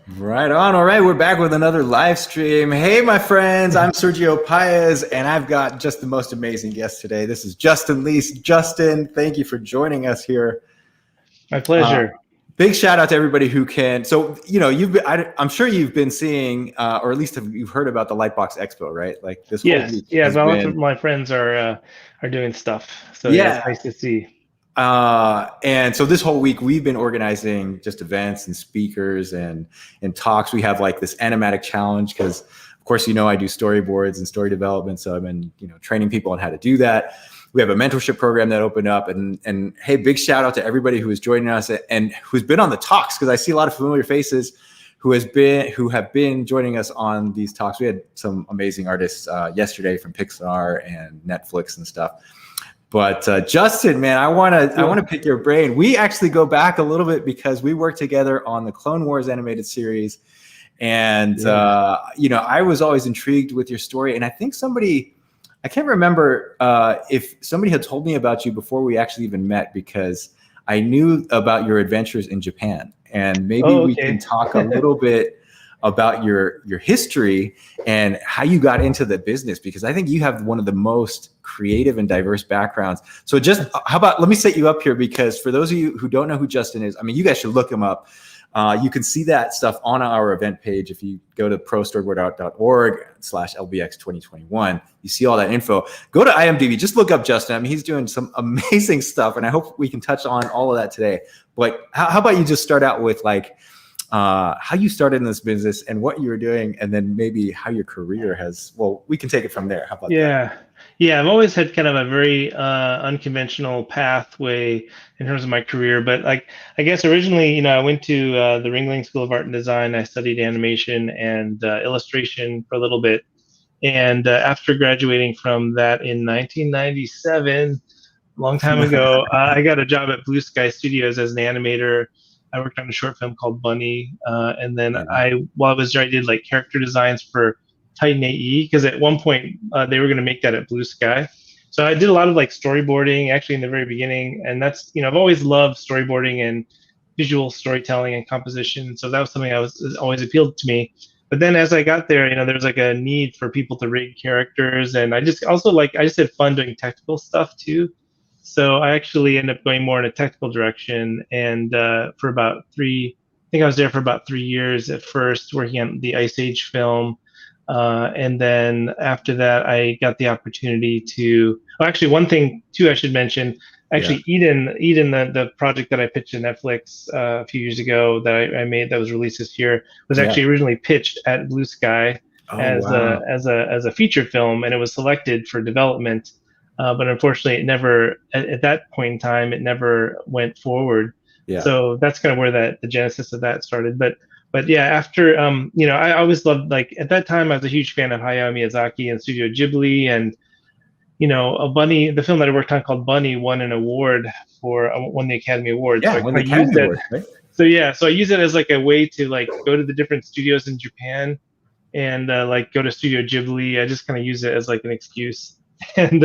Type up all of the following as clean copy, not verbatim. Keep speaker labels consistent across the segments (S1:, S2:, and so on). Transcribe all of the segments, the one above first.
S1: Right on. All right, we're back with another live stream. Hey, my friends, I'm Sergio Paez, and I've got just the most amazing guest today. This is Justin Leach. Justin, thank you for joining us here.
S2: My
S1: Uh,
S2: pleasure.
S1: Big shout out to everybody who can. So, you've been, I'm sure you've been seeing, or at least you've heard about the Lightbox Expo, right? Like this whole
S2: Yes,
S1: week
S2: yeah.
S1: has
S2: Well, lots of
S1: been,
S2: my friends are doing stuff. So yeah, it's
S1: yeah.
S2: nice to see.
S1: And so this whole week we've been organizing just events and speakers and talks. We have like this animatic challenge because, of course, I do storyboards and story development. So I've been training people on how to do that. We have a mentorship program that opened up, and hey, big shout out to everybody who is joining us and who's been on the talks, because I see a lot of familiar faces who have been joining us on these talks. We had some amazing artists yesterday from Pixar and Netflix and stuff. But Justin, man, I want to pick your brain. We actually go back a little bit because we worked together on the Clone Wars animated series, and I was always intrigued with your story. And I think I can't remember if somebody had told me about you before we actually even met, because I knew about your adventures in Japan, and maybe we can talk a little bit about your history and how you got into the business, because I think you have one of the most creative and diverse backgrounds. So just let me set you up here, because for those of you who don't know who Justin is, I mean, you guys should look him up. You can see that stuff on our event page. If you go to prostoryboardart.org/LBX2021, you see all that info. Go to IMDb, just look up Justin. I mean, he's doing some amazing stuff, and I hope we can touch on all of that today. But how about you just start out with how you started in this business and what you were doing, and then maybe how your career has, we can take it from there. How about that?
S2: Yeah, I've always had kind of a very unconventional pathway in terms of my career. But I guess originally, I went to the Ringling School of Art and Design. I studied animation and illustration for a little bit. And after graduating from that in 1997, a long time ago, I got a job at Blue Sky Studios as an animator. I worked on a short film called Bunny, and then while I was there, I did like character designs for Titan AE, because at one point they were going to make that at Blue Sky. So I did a lot of like storyboarding actually in the very beginning, and that's I've always loved storyboarding and visual storytelling and composition. So that was something always appealed to me. But then as I got there, there was like a need for people to rig characters, and I just had fun doing technical stuff too. So I actually ended up going more in a technical direction, and I think I was there for about 3 years at first, working on the Ice Age film. And then after that, I got the opportunity to, actually one thing too I should mention, actually Eden, the project that I pitched to Netflix a few years ago that I made that was released this year, was actually originally pitched at Blue Sky as a feature film, and it was selected for development. But unfortunately, it never, at that point in time, it never went forward. Yeah. So that's kind of where the genesis of that started. But yeah, after, I always loved, at that time, I was a huge fan of Hayao Miyazaki and Studio Ghibli. And, Bunny, the film that I worked on called Bunny won an award won the Academy Award.
S1: Yeah,
S2: so
S1: won the Academy Award, right?
S2: So yeah, so I use it as like a way to go to the different studios in Japan and go to Studio Ghibli. I just kind of use it as like an excuse. And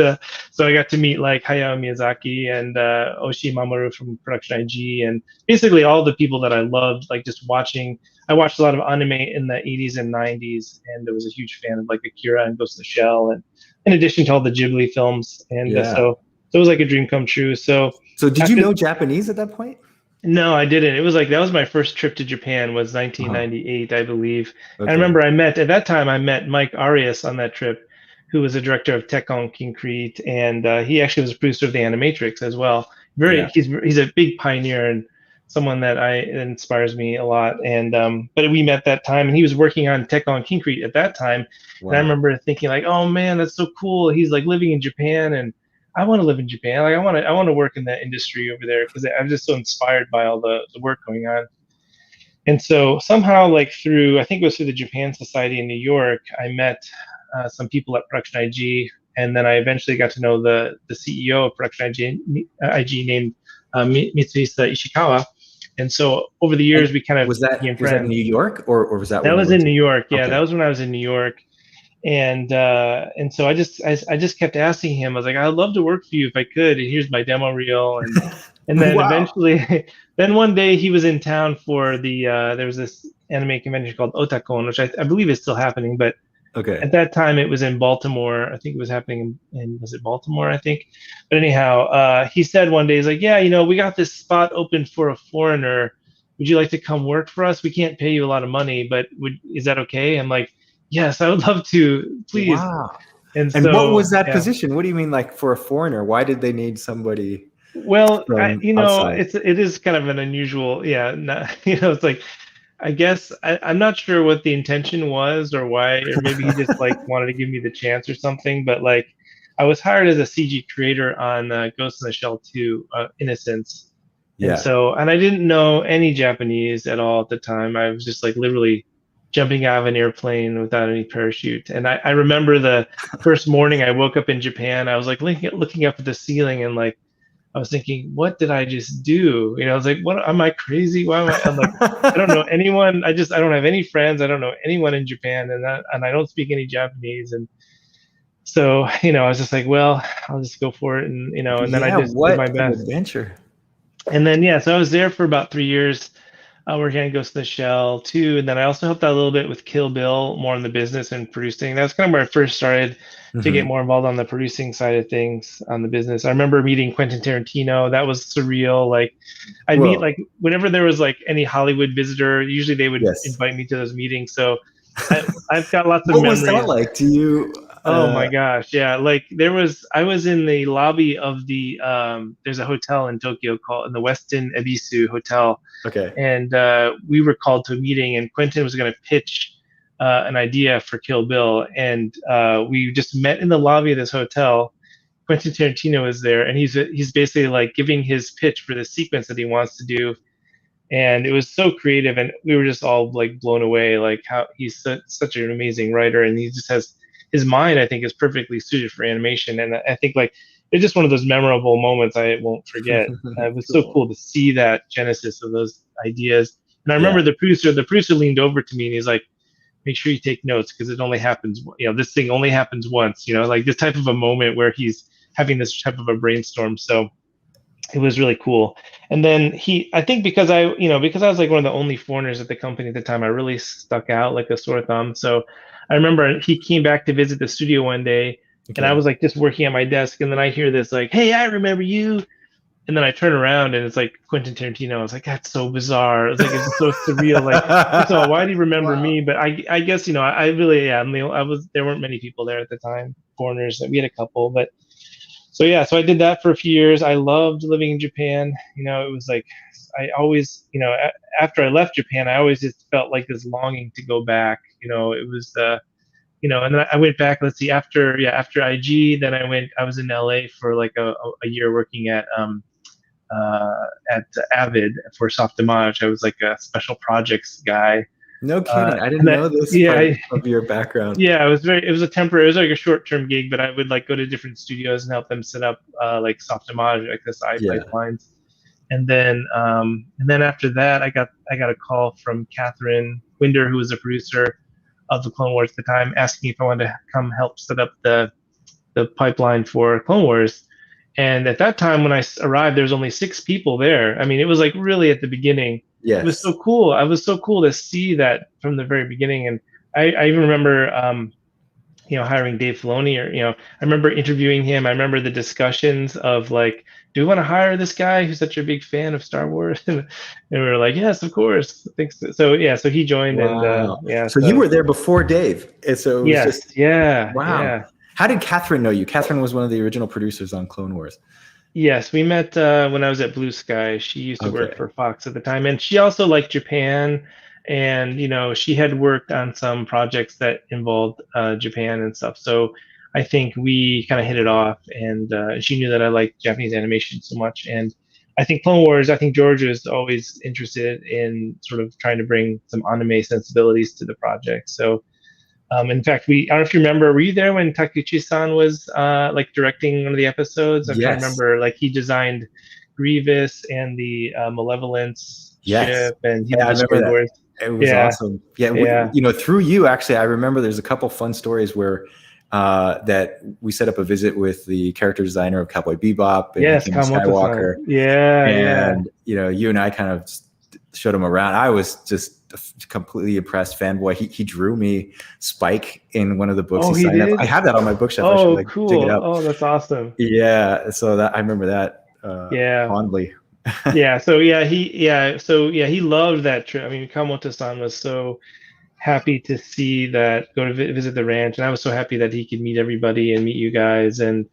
S2: so I got to meet Hayao Miyazaki and Oshii Mamoru from Production IG, and basically all the people that I loved, just watching. I watched a lot of anime in the 80s and 90s, and I was a huge fan of Akira and Ghost in the Shell, and in addition to all the Ghibli films. And so it was like a dream come true. So
S1: did you know Japanese at that point?
S2: No, I didn't. It was that was my first trip to Japan, was 1998, I believe. Okay. I remember at that time I met Mike Arias on that trip, who was a director of Tekkon Concrete, and he actually was a producer of the Animatrix as well. He's a big pioneer and someone that inspires me a lot. And but we met that time, and he was working on Tekkon Concrete at that time. Wow. And I remember thinking oh man, that's so cool. He's living in Japan, and I want to live in Japan. I want to work in that industry over there, because I'm just so inspired by all the work going on. And so somehow, I think it was through the Japan Society in New York, I met some people at Production IG, and then I eventually got to know the CEO of Production IG named Mitsuhisa Ishikawa. And so over the years, we kind of
S1: became friends. Was that in New York, or was that?
S2: That was in New York. Yeah, that was when I was in New York. And so I just kept asking him. I was like, I'd love to work for you if I could. And here's my demo reel. And then eventually, then one day he was in town for there was this anime convention called Otakon, which I believe is still happening, but
S1: Okay.
S2: at that time it was in Baltimore. I think it was happening was it Baltimore, I think? But anyhow, he said one day, he's like, yeah, we got this spot open for a foreigner. Would you like to come work for us? We can't pay you a lot of money, but is that okay? I'm like, yes, I would love to, please.
S1: Wow.
S2: And
S1: And what
S2: so,
S1: was that
S2: yeah.
S1: position? What do you mean, like, for a foreigner? Why did they need somebody
S2: Well,
S1: from outside?
S2: it is kind of an unusual, yeah. It's like, I guess I'm not sure what the intention was or why, or maybe he just like wanted to give me the chance or something. But like, I was hired as a CG creator on Ghost in the Shell 2, Innocence, and
S1: Yeah.
S2: and I didn't know any Japanese at all at the time. I was just like literally jumping out of an airplane without any parachute. And I remember the first morning I woke up in Japan. I was like looking up at the ceiling and like I was thinking, what did I just do? I was like, what am I crazy? Why am I? I'm like, I don't know anyone. I don't have any friends. I don't know anyone in Japan, and I don't speak any Japanese. And so, I was just like, well, I'll just go for it, and then I
S1: Yeah,
S2: just did my
S1: what an
S2: best.
S1: adventure.
S2: And then yeah, so I was there for about 3 years, working on Ghost in the Shell too, and then I also helped out a little bit with Kill Bill, more on the business and producing. That was kind of where I first started to get more involved on the producing side of things on the business. I remember meeting Quentin Tarantino. That was surreal. Like I'd meet
S1: Whoa.
S2: like whenever there was like any Hollywood visitor, usually they would
S1: Yes.
S2: invite me to those meetings. So I've got lots of
S1: What was that
S2: memories.
S1: like? Do you?
S2: Oh my gosh, yeah. Like I was in the lobby of the there's a hotel in Tokyo called in the Westin Ebisu Hotel,
S1: Okay.
S2: and we were called to a meeting, and Quentin was going to pitch an idea for Kill Bill, and we just met in the lobby of this hotel. Quentin Tarantino is there, and he's basically like giving his pitch for the sequence that he wants to do, and it was so creative, and we were just all like blown away, like how he's such an amazing writer, and he just has his mind, I think, is perfectly suited for animation, and I think like it's just one of those memorable moments I won't forget. It was so cool to see that genesis of those ideas. And I
S1: Yeah.
S2: remember the producer leaned over to me and he's like, make sure you take notes because it only happens, this thing only happens once, like this type of a moment where he's having this type of a brainstorm. So it was really cool. And then I think because because I was like one of the only foreigners at the company at the time, I really stuck out like a sore thumb. So I remember he came back to visit the studio one day, and I was like just working at my desk, and then I hear this like, "Hey, I remember you." And then I turn around and it's like Quentin Tarantino. I was like, that's so bizarre. It's like it's so surreal. Like, first of all, why do you remember
S1: Wow.
S2: me? But I guess I really there weren't many people there at the time, foreigners. We had a couple, but so yeah, so I did that for a few years. I loved living in Japan. It was like I always, after I left Japan, I always just felt like this longing to go back. It was and then I went back. Let's see, after IG, then I was in LA for like a year working at Avid for Softimage. I was like a special projects guy.
S1: No kidding. I didn't
S2: And
S1: know this part of your background.
S2: yeah, it was like a short-term gig, but I would like go to different studios and help them set up like Softimage, like the side pipelines. And then after that, I got a call from Catherine Winder, who was a producer of the Clone Wars at the time, asking if I wanted to come help set up the pipeline for Clone Wars. And at that time, when I arrived, there was only 6 people there. I mean, it was like really at the beginning.
S1: Yes.
S2: It was so cool. It was so cool to see that from the very beginning. And I even remember, hiring Dave Filoni, or I remember interviewing him. I remember the discussions of like, do we want to hire this guy who's such a big fan of Star Wars? And we were like, yes, of course. Thanks. So yeah, so he joined,
S1: Wow.
S2: and yeah.
S1: So you were there before Dave. And so it was just
S2: yeah.
S1: How did Catherine know you? Catherine was one of the original producers on Clone Wars.
S2: Yes, we met when I was at Blue Sky. She used to work for Fox at the time, and she also liked Japan, and she had worked on some projects that involved Japan and stuff. So I think we kind of hit it off, and she knew that I liked Japanese animation so much. And I think Clone Wars, I think George was always interested in sort of trying to bring some anime sensibilities to the project. So in fact, I don't know if you remember, were you there when Takuchi-san was like directing one of the episodes? I'm trying to remember, like he designed Grievous and the Malevolence ship, and he did the storyboards.
S1: It was awesome. Yeah. Through you, actually, I remember there's a couple fun stories where that we set up a visit with the character designer of Cowboy Bebop and Skywalker.
S2: Yeah.
S1: And you and I kind of showed him around. I was just a completely impressed fanboy. He drew me Spike in one of the books
S2: Oh,
S1: he
S2: he
S1: signed up. I
S2: did?
S1: have that on my bookshelf. I should
S2: Oh,
S1: like dig it
S2: cool.
S1: up.
S2: Oh, that's awesome.
S1: Yeah, so that I remember that
S2: Yeah.
S1: fondly.
S2: Yeah. So yeah, he loved that trip. I mean, Kamoto-san was so happy to see that, go to visit the ranch, and I was so happy that he could meet everybody and meet you guys. And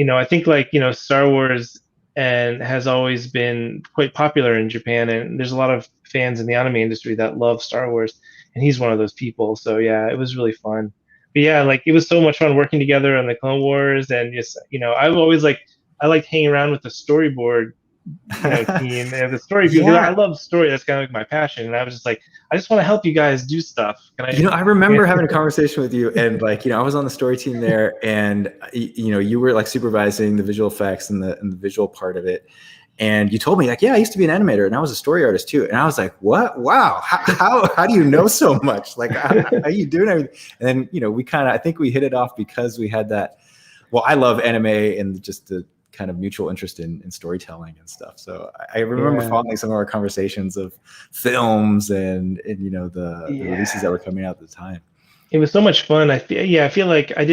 S2: I think, like, Star Wars and has always been quite popular in Japan, and there's a lot of fans in the anime industry that love Star Wars, and he's one of those people. So yeah, it was really fun. But yeah, like, it was so much fun working together on the Clone Wars. And just, I've always like, I liked hanging around with the storyboard team and the story people, because I
S1: Yeah,
S2: love story. That's kind of like my passion. And I was just like, I just want to help you guys do stuff. Can I?
S1: I remember having a conversation with you, and like, I was on the story team there, and you were like supervising the visual effects and the visual part of it. And you told me, like, yeah, I used to be an animator and I was a story artist too. And I was like, what? Wow. How do you know so much? Like, how you doing everything? And then, I think we hit it off because we had that. Well, I love anime and just the kind of mutual interest in storytelling and stuff. So I remember following some of our conversations of films and the releases that were coming out at the time.
S2: It was so much fun. I feel like I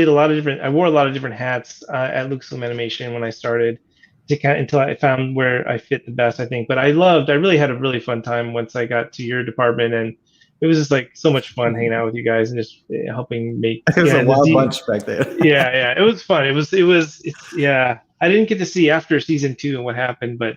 S2: wore a lot of different hats at Lucasfilm Animation when I started, until I found where I fit the best, I think. But I really had a really fun time once I got to your department, and it was just like so much fun hanging out with you guys and just helping make.
S1: It was a wild bunch back there.
S2: Yeah, it was fun. Yeah. I didn't get to see after season 2 and what happened, but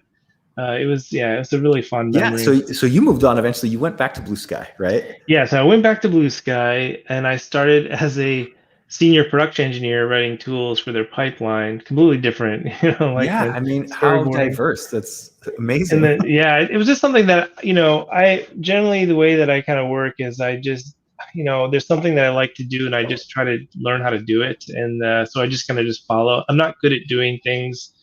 S2: it was a really fun memory.
S1: So you moved on eventually. You went back to Blue Sky, right?
S2: Yeah, so I went back to Blue Sky, and I started as a senior production engineer writing tools for their pipeline. Completely different,
S1: I mean, how diverse. That's amazing.
S2: And then it was just something that I generally, the way that I kind of work is I just there's something that I like to do, and I just try to learn how to do it. And so I just kind of just follow. I'm not good at doing things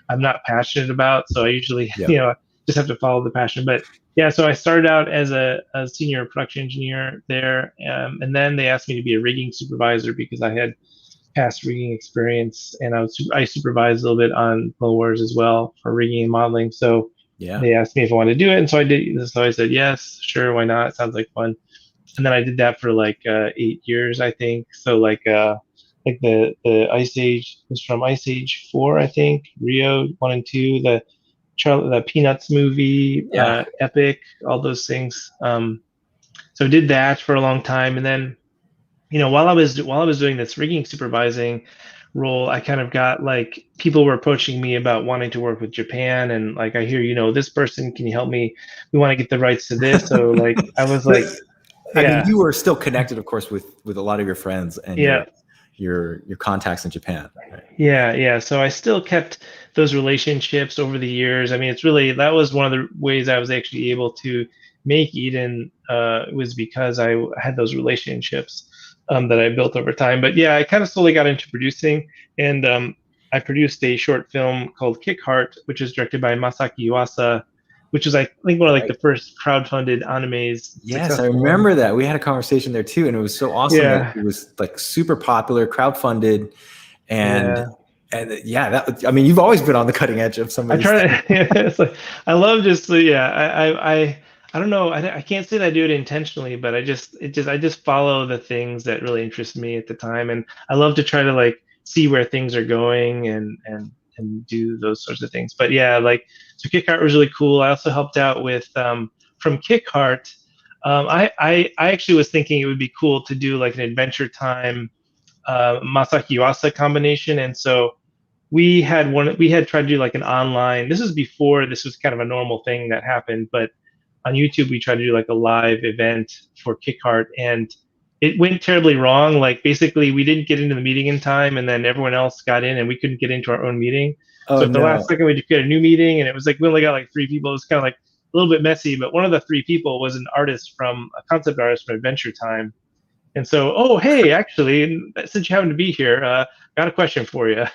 S2: I'm not passionate about, so I usually just have to follow the passion. But yeah, so I started out as a senior production engineer there, and then they asked me to be a rigging supervisor because I had past rigging experience, and I supervised a little bit on Clone Wars as well for rigging and modeling. So they asked me if I wanted to do it, and so I did. So I said yes, sure, why not? Sounds like fun. And then I did that for like 8 years, I think. So like the Ice Age was from Ice Age 4, I think, Rio 1 and 2, the Peanuts movie, Epic, all those things. So did that for a long time, and then while I was doing this rigging supervising role, I kind of got like people were approaching me about wanting to work with Japan, and like, I hear this person, can you help me? We want to get the rights to this. So like I was like,
S1: I mean, you were still connected, of course, with a lot of your friends and your contacts in Japan. Right?
S2: Yeah. So I still kept those relationships over the years. I mean, that was one of the ways I was actually able to make Eden, was because I had those relationships that I built over time. But yeah, I kind of slowly got into producing, and I produced a short film called Kick Heart, which was directed by Masaki Yuasa, which was, I think, one of like the first crowdfunded animes.
S1: Yes, I remember that. We had a conversation there too, and it was so awesome that it was like super popular, crowdfunded, and I mean, you've always been on the cutting edge of some of these things.
S2: It's like, I love just I don't know. I can't say that I do it intentionally, but I just follow the things that really interest me at the time, and I love to try to like see where things are going and do those sorts of things. But yeah, like, so Kick Heart was really cool. I also helped out with from Kick Heart. I actually was thinking it would be cool to do like an Adventure Time Masaki Yuasa combination, and so we had tried to do like an online. This was before this was kind of a normal thing that happened, but on YouTube we tried to do like a live event for Kick Heart, and it went terribly wrong. Like, basically we didn't get into the meeting in time, and then everyone else got in and we couldn't get into our own meeting. So at the last second we get a new meeting, and it was like we only got like 3 people. It was kind of like a little bit messy, but one of the 3 people was a concept artist from Adventure Time. And so, oh, hey, actually, since you happen to be here, got a question for you,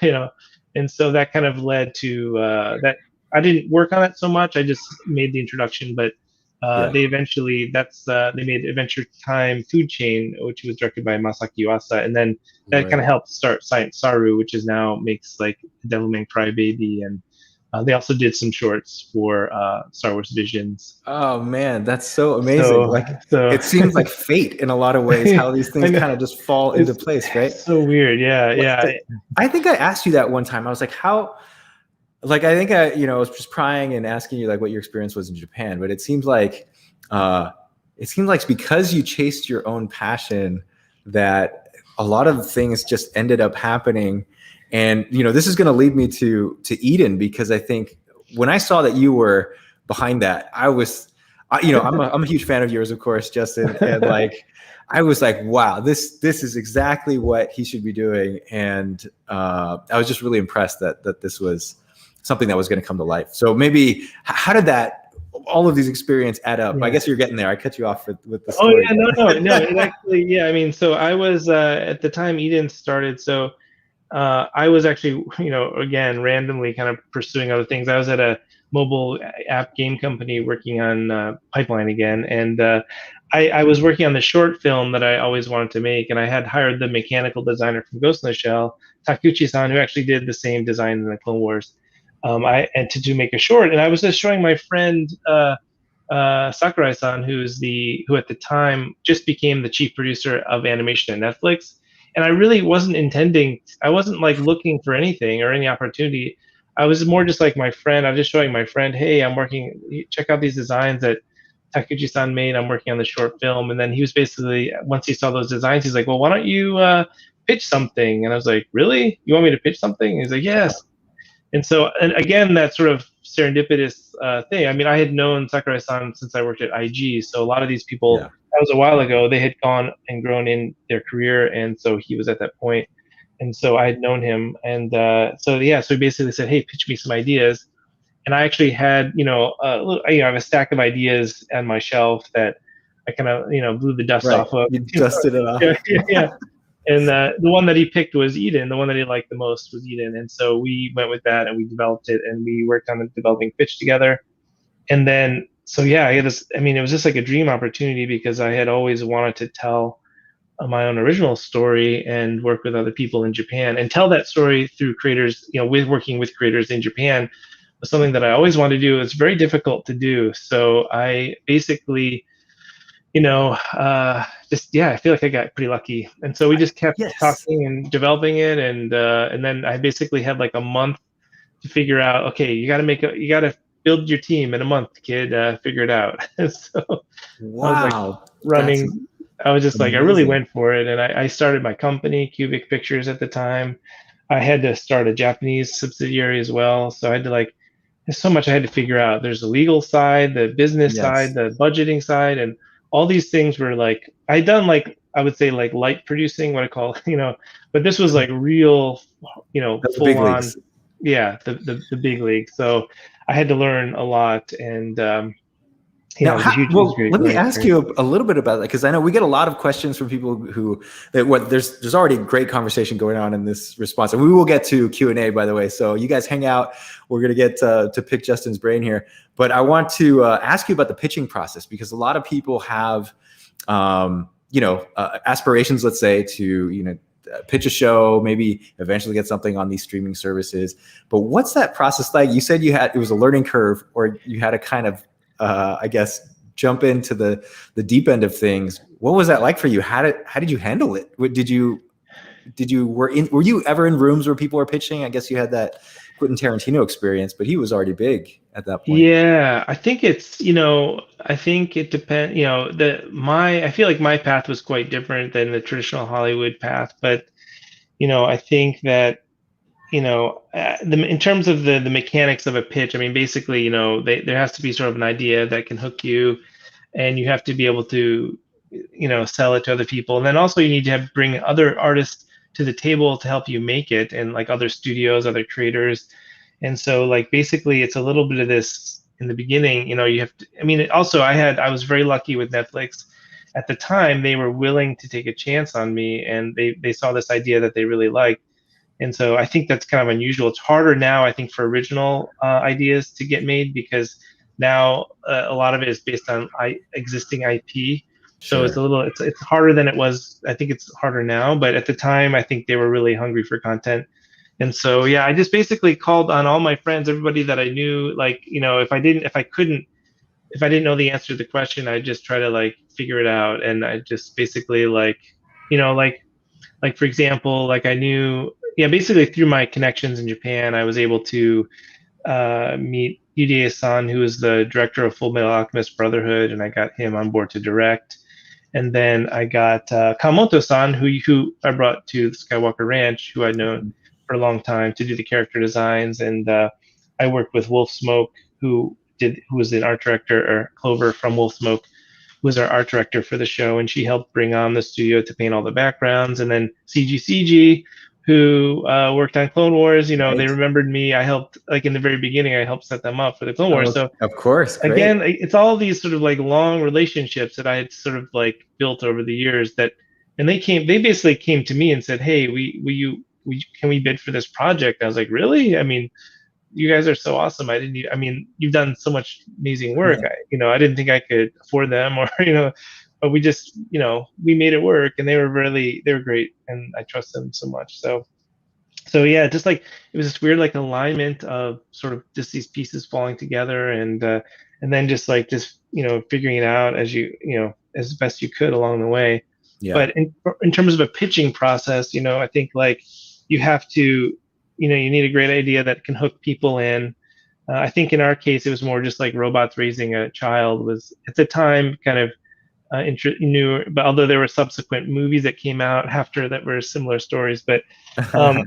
S2: And so that kind of led to that. I didn't work on it so much. I just made the introduction, but they eventually, they made Adventure Time Food Chain, which was directed by Masaki Yuasa, and then that kind of helped start Science Saru, which is now makes like Devilman Crybaby and They also did some shorts for Star Wars Visions.
S1: Oh man, that's so amazing.
S2: So,
S1: Like
S2: so
S1: it seems like fate in a lot of ways, how these
S2: I
S1: things
S2: know
S1: kind of just fall into
S2: it's
S1: place, right?
S2: so weird. Yeah, yeah,
S1: I think I asked you that one time. I was like, how, like, I think I, was just prying and asking you like what your experience was in Japan, but uh, it seemed like because you chased your own passion that a lot of things just ended up happening. And, this is going to lead me to Eden, because I think when I saw that you were behind that, I'm a huge fan of yours, of course, Justin. And like, I was like, wow, this is exactly what he should be doing. And I was just really impressed that this was something that was going to come to life. So maybe how did all of these experience add up?
S2: yeah.
S1: I guess you're getting there. I cut you off with the
S2: Oh
S1: story.
S2: yeah, no. It actually, yeah. I mean, so I was at the time Eden started. So I was actually, again, randomly kind of pursuing other things. I was at a mobile app game company working on Pipeline again, and I was working on the short film that I always wanted to make, and I had hired the mechanical designer from Ghost in the Shell, Takuchi-san, who actually did the same design in the Clone Wars. And to make a short, and I was just showing my friend Sakurai-san, who at the time just became the chief producer of animation at Netflix. And I really wasn't intending. I wasn't like looking for anything or any opportunity. I was more just like my friend. I was just showing my friend, hey, I'm working. Check out these designs that Takuchi-san made. I'm working on the short film. And then he was basically, once he saw those designs, he's like, well, why don't you pitch something? And I was like, really? You want me to pitch something? And he's like, yes. And so, and again, that sort of serendipitous thing. I mean, I had known Sakurai-san since I worked at IG. So a lot of these people,
S1: Yeah.
S2: that was a while ago, they had gone and grown in their career. And so he was at that point. And so I had known him. And so he basically said, hey, pitch me some ideas. And I actually had, I have a stack of ideas on my shelf that I kind of, blew the dust
S1: Right.
S2: off of.
S1: You dusted it off.
S2: Yeah. And the one that he picked was Eden. The one that he liked the most was Eden. And so we went with that and we developed it and we worked on developing pitch together. And then, so yeah, I had this, I mean, it was just like a dream opportunity because I had always wanted to tell my own original story and work with other people in Japan and tell that story through creators, with working with creators in Japan was something that I always wanted to do. It's very difficult to do. So I basically, I feel like I got pretty lucky. And so we just kept
S1: Yes.
S2: talking and developing it. And then I basically had like a month to figure out, okay, you got to build your team in a month, kid, figure it out. And so
S1: Wow.
S2: I was like running. I was just like, I really went for it. And I started my company, Cubic Pictures at the time. I had to start a Japanese subsidiary as well. So I had to there's so much I had to figure out. There's the legal side, the business side, the budgeting side, and all these things were like, I'd done I would say light producing, what I call, but this was like real, full on. Yeah, the big league. So I had to learn a lot, and it was a huge.
S1: Let me ask you a little bit about that, because I know we get a lot of questions from people there's already great conversation going on in this response, and we will get to Q&A, by the way. So you guys hang out. We're going to get to pick Justin's brain here, but I want to ask you about the pitching process, because a lot of people have, aspirations, let's say, to pitch a show, maybe eventually get something on these streaming services. But what's that process like? You said it was a learning curve, or you had to kind of, I guess, jump into the deep end of things. What was that like for you? How did you handle it? Were you ever in rooms where people were pitching? I guess you had that Quentin Tarantino experience, but he was already big at that point.
S2: Yeah, I think it's, I think it depends, I feel like my path was quite different than the traditional Hollywood path, but, I think that, in terms of the mechanics of a pitch, I mean, basically, there has to be sort of an idea that can hook you, and you have to be able to, sell it to other people. And then also you need to bring other artists to the table to help you make it, and like other studios, other creators. And so basically it's a little bit of this in the beginning, you have to, I mean, also I was very lucky with Netflix. At the time, they were willing to take a chance on me, and they saw this idea that they really liked. And so I think that's kind of unusual. It's harder now, I think, for original ideas to get made, because now a lot of it is based on existing IP. So
S1: Sure.
S2: it's harder than it was. I think it's harder now, but at the time, I think they were really hungry for content. And so, yeah, I just basically called on all my friends, everybody that I knew. Like, if I didn't know the answer to the question, I just try to like figure it out. And I just basically like, you know, like for example, like I knew, yeah, basically through my connections in Japan, I was able to meet Yudia-san, who is the director of Full Metal Alchemist Brotherhood, and I got him on board to direct. And then I got Kamoto-san, who I brought to the Skywalker Ranch, who I'd known for a long time, to do the character designs. And I worked with Wolf Smoke, who was the art director, or Clover from Wolf Smoke, who was our art director for the show, and she helped bring on the studio to paint all the backgrounds. And then CG, who worked on Clone Wars, they
S1: Right.
S2: remembered me. I helped, like in the very beginning, I helped set them up for the Clone Wars.
S1: Oh,
S2: So
S1: of course.
S2: again,
S1: Great.
S2: it's all these sort of like long relationships that I had sort of like built over the years and they basically came to me and said, "Hey, can we bid for this project?" I was like, "Really? I mean, you guys are so awesome. I mean, you've done so much amazing work. I didn't think I could afford them or, but we just, we made it work, and they were great, and I trust them so much. So yeah, just like it was this weird like alignment of sort of just these pieces falling together, and then just figuring it out as best you could along the way.
S1: Yeah.
S2: But in terms of a pitching process, I think like you have to, you need a great idea that can hook people in. I think in our case, it was more just like robots raising a child was at the time kind of new, but although there were subsequent movies that came out after that were similar stories, but but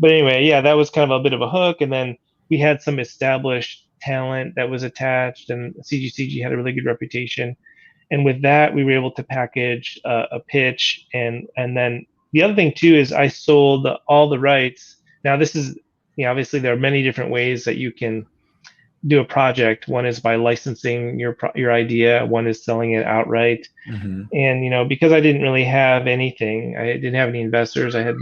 S2: anyway, yeah, that was kind of a bit of a hook, and then we had some established talent that was attached, and CGCG had a really good reputation, and with that, we were able to package a pitch, and then the other thing too is I sold all the rights. Now this is, obviously there are many different ways that you can do a project. One is by licensing your idea. One is selling it outright.
S1: Hmm.
S2: And because I didn't really have anything, I didn't have any investors. I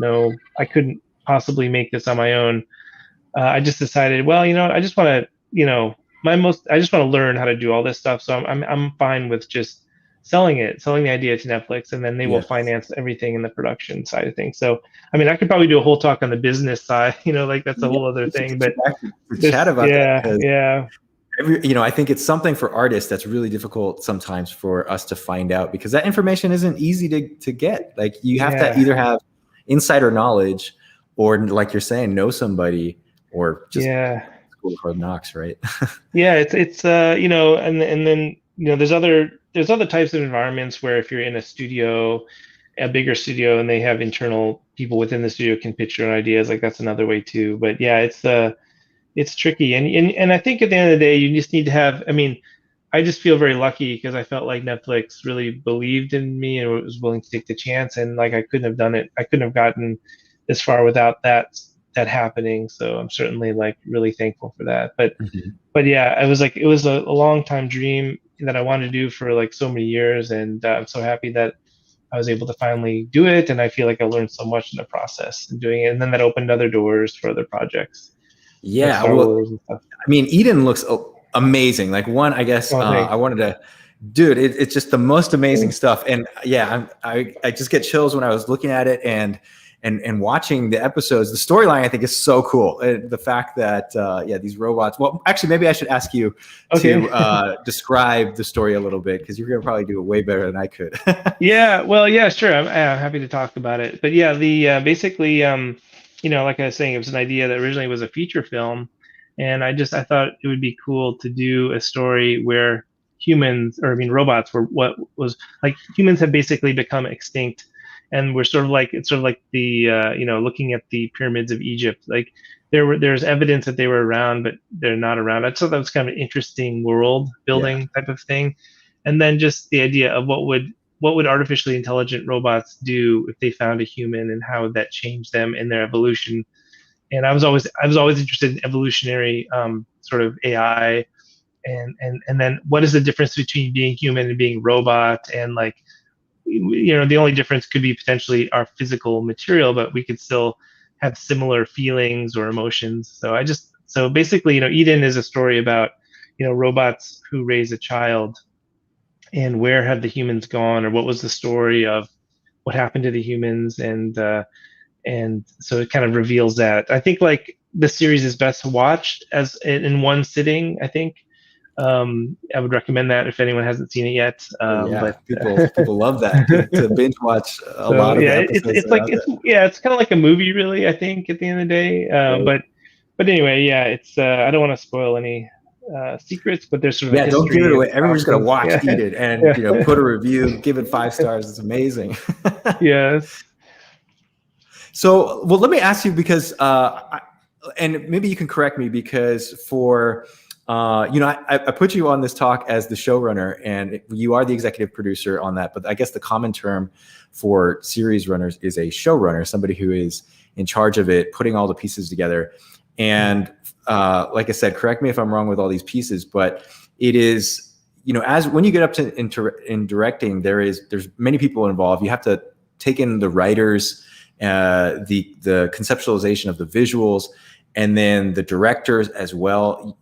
S2: couldn't possibly make this on my own. I just decided, well, I just want to, I just want to learn how to do all this stuff. So I'm fine with just selling the idea to Netflix, and then they will
S1: Yes.
S2: finance everything in the production side of things. So, I mean, I could probably do a whole talk on the business side, like that's a
S1: Yeah,
S2: whole other
S1: we should
S2: thing.
S1: get you
S2: But
S1: back to chat about that
S2: yeah,
S1: because
S2: yeah,
S1: I think it's something for artists that's really difficult sometimes for us to find out because that information isn't easy to get. Like you have to
S2: yeah.
S1: either have insider knowledge or, like you're saying, know somebody or just
S2: Yeah.
S1: school of hard knocks, right?
S2: Yeah, it's and then there's other types of environments where if you're in a studio, a bigger studio, and they have internal people within the studio can pitch their own ideas, like that's another way too. But yeah, it's tricky, and I think at the end of the day, you just need to have. I mean, I just feel very lucky because I felt like Netflix really believed in me and was willing to take the chance, and like I couldn't have done it. I couldn't have gotten this far without that happening. So I'm certainly like really thankful for that.
S1: Mhm.
S2: But yeah, it was a long time dream that I wanted to do for like so many years, and I'm so happy that I was able to finally do it, and I feel like I learned so much in the process of doing it, and then that opened other doors for other projects like
S1: Yeah,
S2: Star
S1: well,
S2: Wars and stuff.
S1: I mean, Eden looks amazing. Like one, I guess
S2: Oh, thanks.
S1: I wanted to, dude. It's just the most amazing stuff. And yeah, I just get chills when I was looking at it and watching the episodes. The storyline I think is so cool. The fact that yeah, these robots. Well, actually, maybe I should ask you
S2: Okay.
S1: to describe the story a little bit because you're gonna probably do it way better than I could.
S2: Yeah, well, yeah, sure. I'm happy to talk about it. But yeah, the basically, like I was saying, it was an idea that originally was a feature film, and I thought it would be cool to do a story where humans, or I mean, robots were what was like humans have basically become extinct, and we're sort of like it's sort of like the looking at the pyramids of Egypt, like there's evidence that they were around, but they're not around. I thought that was kind of an interesting world
S1: Yeah.
S2: building type of thing, and then just the idea of what would artificially intelligent robots do if they found a human, and how would that change them in their evolution. And I was always interested in evolutionary sort of AI, and then what is the difference between being human and being robot, and like the only difference could be potentially our physical material, but we could still have similar feelings or emotions. So basically, Eden is a story about robots who raise a child, and where have the humans gone, or what was the story of what happened to the humans, and so it kind of reveals that. I think like the series is best watched as in one sitting. I think I would recommend that if anyone hasn't seen it yet.
S1: Oh yeah,
S2: But
S1: people love that to binge watch a
S2: so
S1: lot of the
S2: yeah,
S1: episodes
S2: it's
S1: that are
S2: like
S1: out there.
S2: it's kind of like a movie, really. I think at the end of the day,
S1: Right.
S2: but anyway, yeah, it's I don't want to spoil any secrets, but there's sort of a
S1: Yeah, don't give it
S2: history of
S1: away. Everyone's gonna
S2: toxins.
S1: watch
S2: Yeah,
S1: Eat It and
S2: yeah,
S1: put a review, give it 5 stars. It's amazing.
S2: yes.
S1: So, well, let me ask you because, and maybe you can correct me because I put you on this talk as the showrunner, and you are the executive producer on that. But I guess the common term for series runners is a showrunner, somebody who is in charge of it, putting all the pieces together. And like I said, correct me if I'm wrong with all these pieces, but it is, as when you get up to in directing, there's many people involved. You have to take in the writers, the conceptualization of the visuals, and then the directors as well.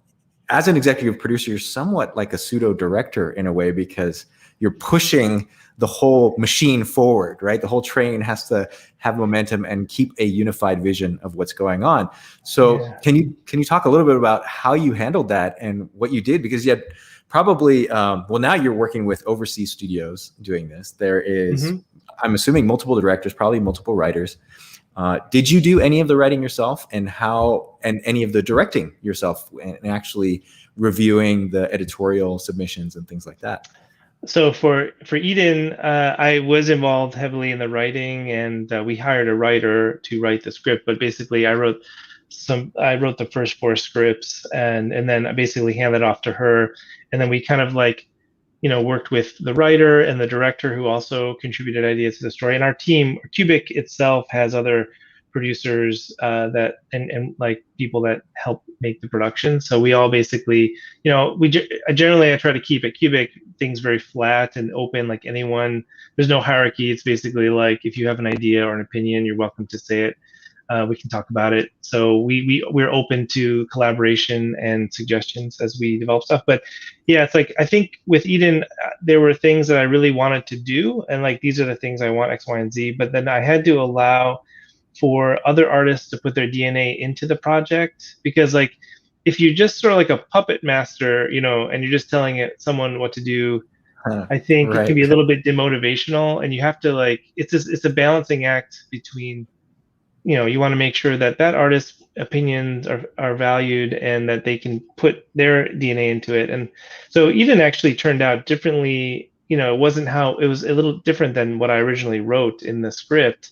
S1: As an executive producer, you're somewhat like a pseudo director in a way, because you're pushing the whole machine forward, right? The whole train has to have momentum and keep a unified vision of what's going on. So
S2: Yeah.
S1: can you talk a little bit about how you handled that and what you did? Because you had probably, now you're working with overseas studios doing this. There is, I'm assuming, multiple directors, probably multiple writers. Did you do any of the writing yourself, and any of the directing yourself, and actually reviewing the editorial submissions and things like that?
S2: So for Eden, I was involved heavily in the writing, and we hired a writer to write the script. But basically, I wrote the first 4 scripts, and then I basically handed it off to her, and then we kind of like, worked with the writer and the director, who also contributed ideas to the story. And our team, Cubic itself, has other producers that and like people that help make the production. So we all basically, I try to keep at Cubic things very flat and open, like anyone. There's no hierarchy. It's basically like, if you have an idea or an opinion, you're welcome to say it. We can talk about it. So we're open to collaboration and suggestions as we develop stuff. But yeah, it's like, I think with Eden, there were things that I really wanted to do, and like, these are the things I want, X, Y, and Z. But then I had to allow for other artists to put their DNA into the project, because like, if you're just sort of like a puppet master, and you're just telling someone what to do, I think it can be a little bit demotivational, and you have to like, it's a balancing act between, you want to make sure that artist's opinions are valued, and that they can put their DNA into it. And so Eden actually turned out differently. It wasn't it was a little different than what I originally wrote in the script,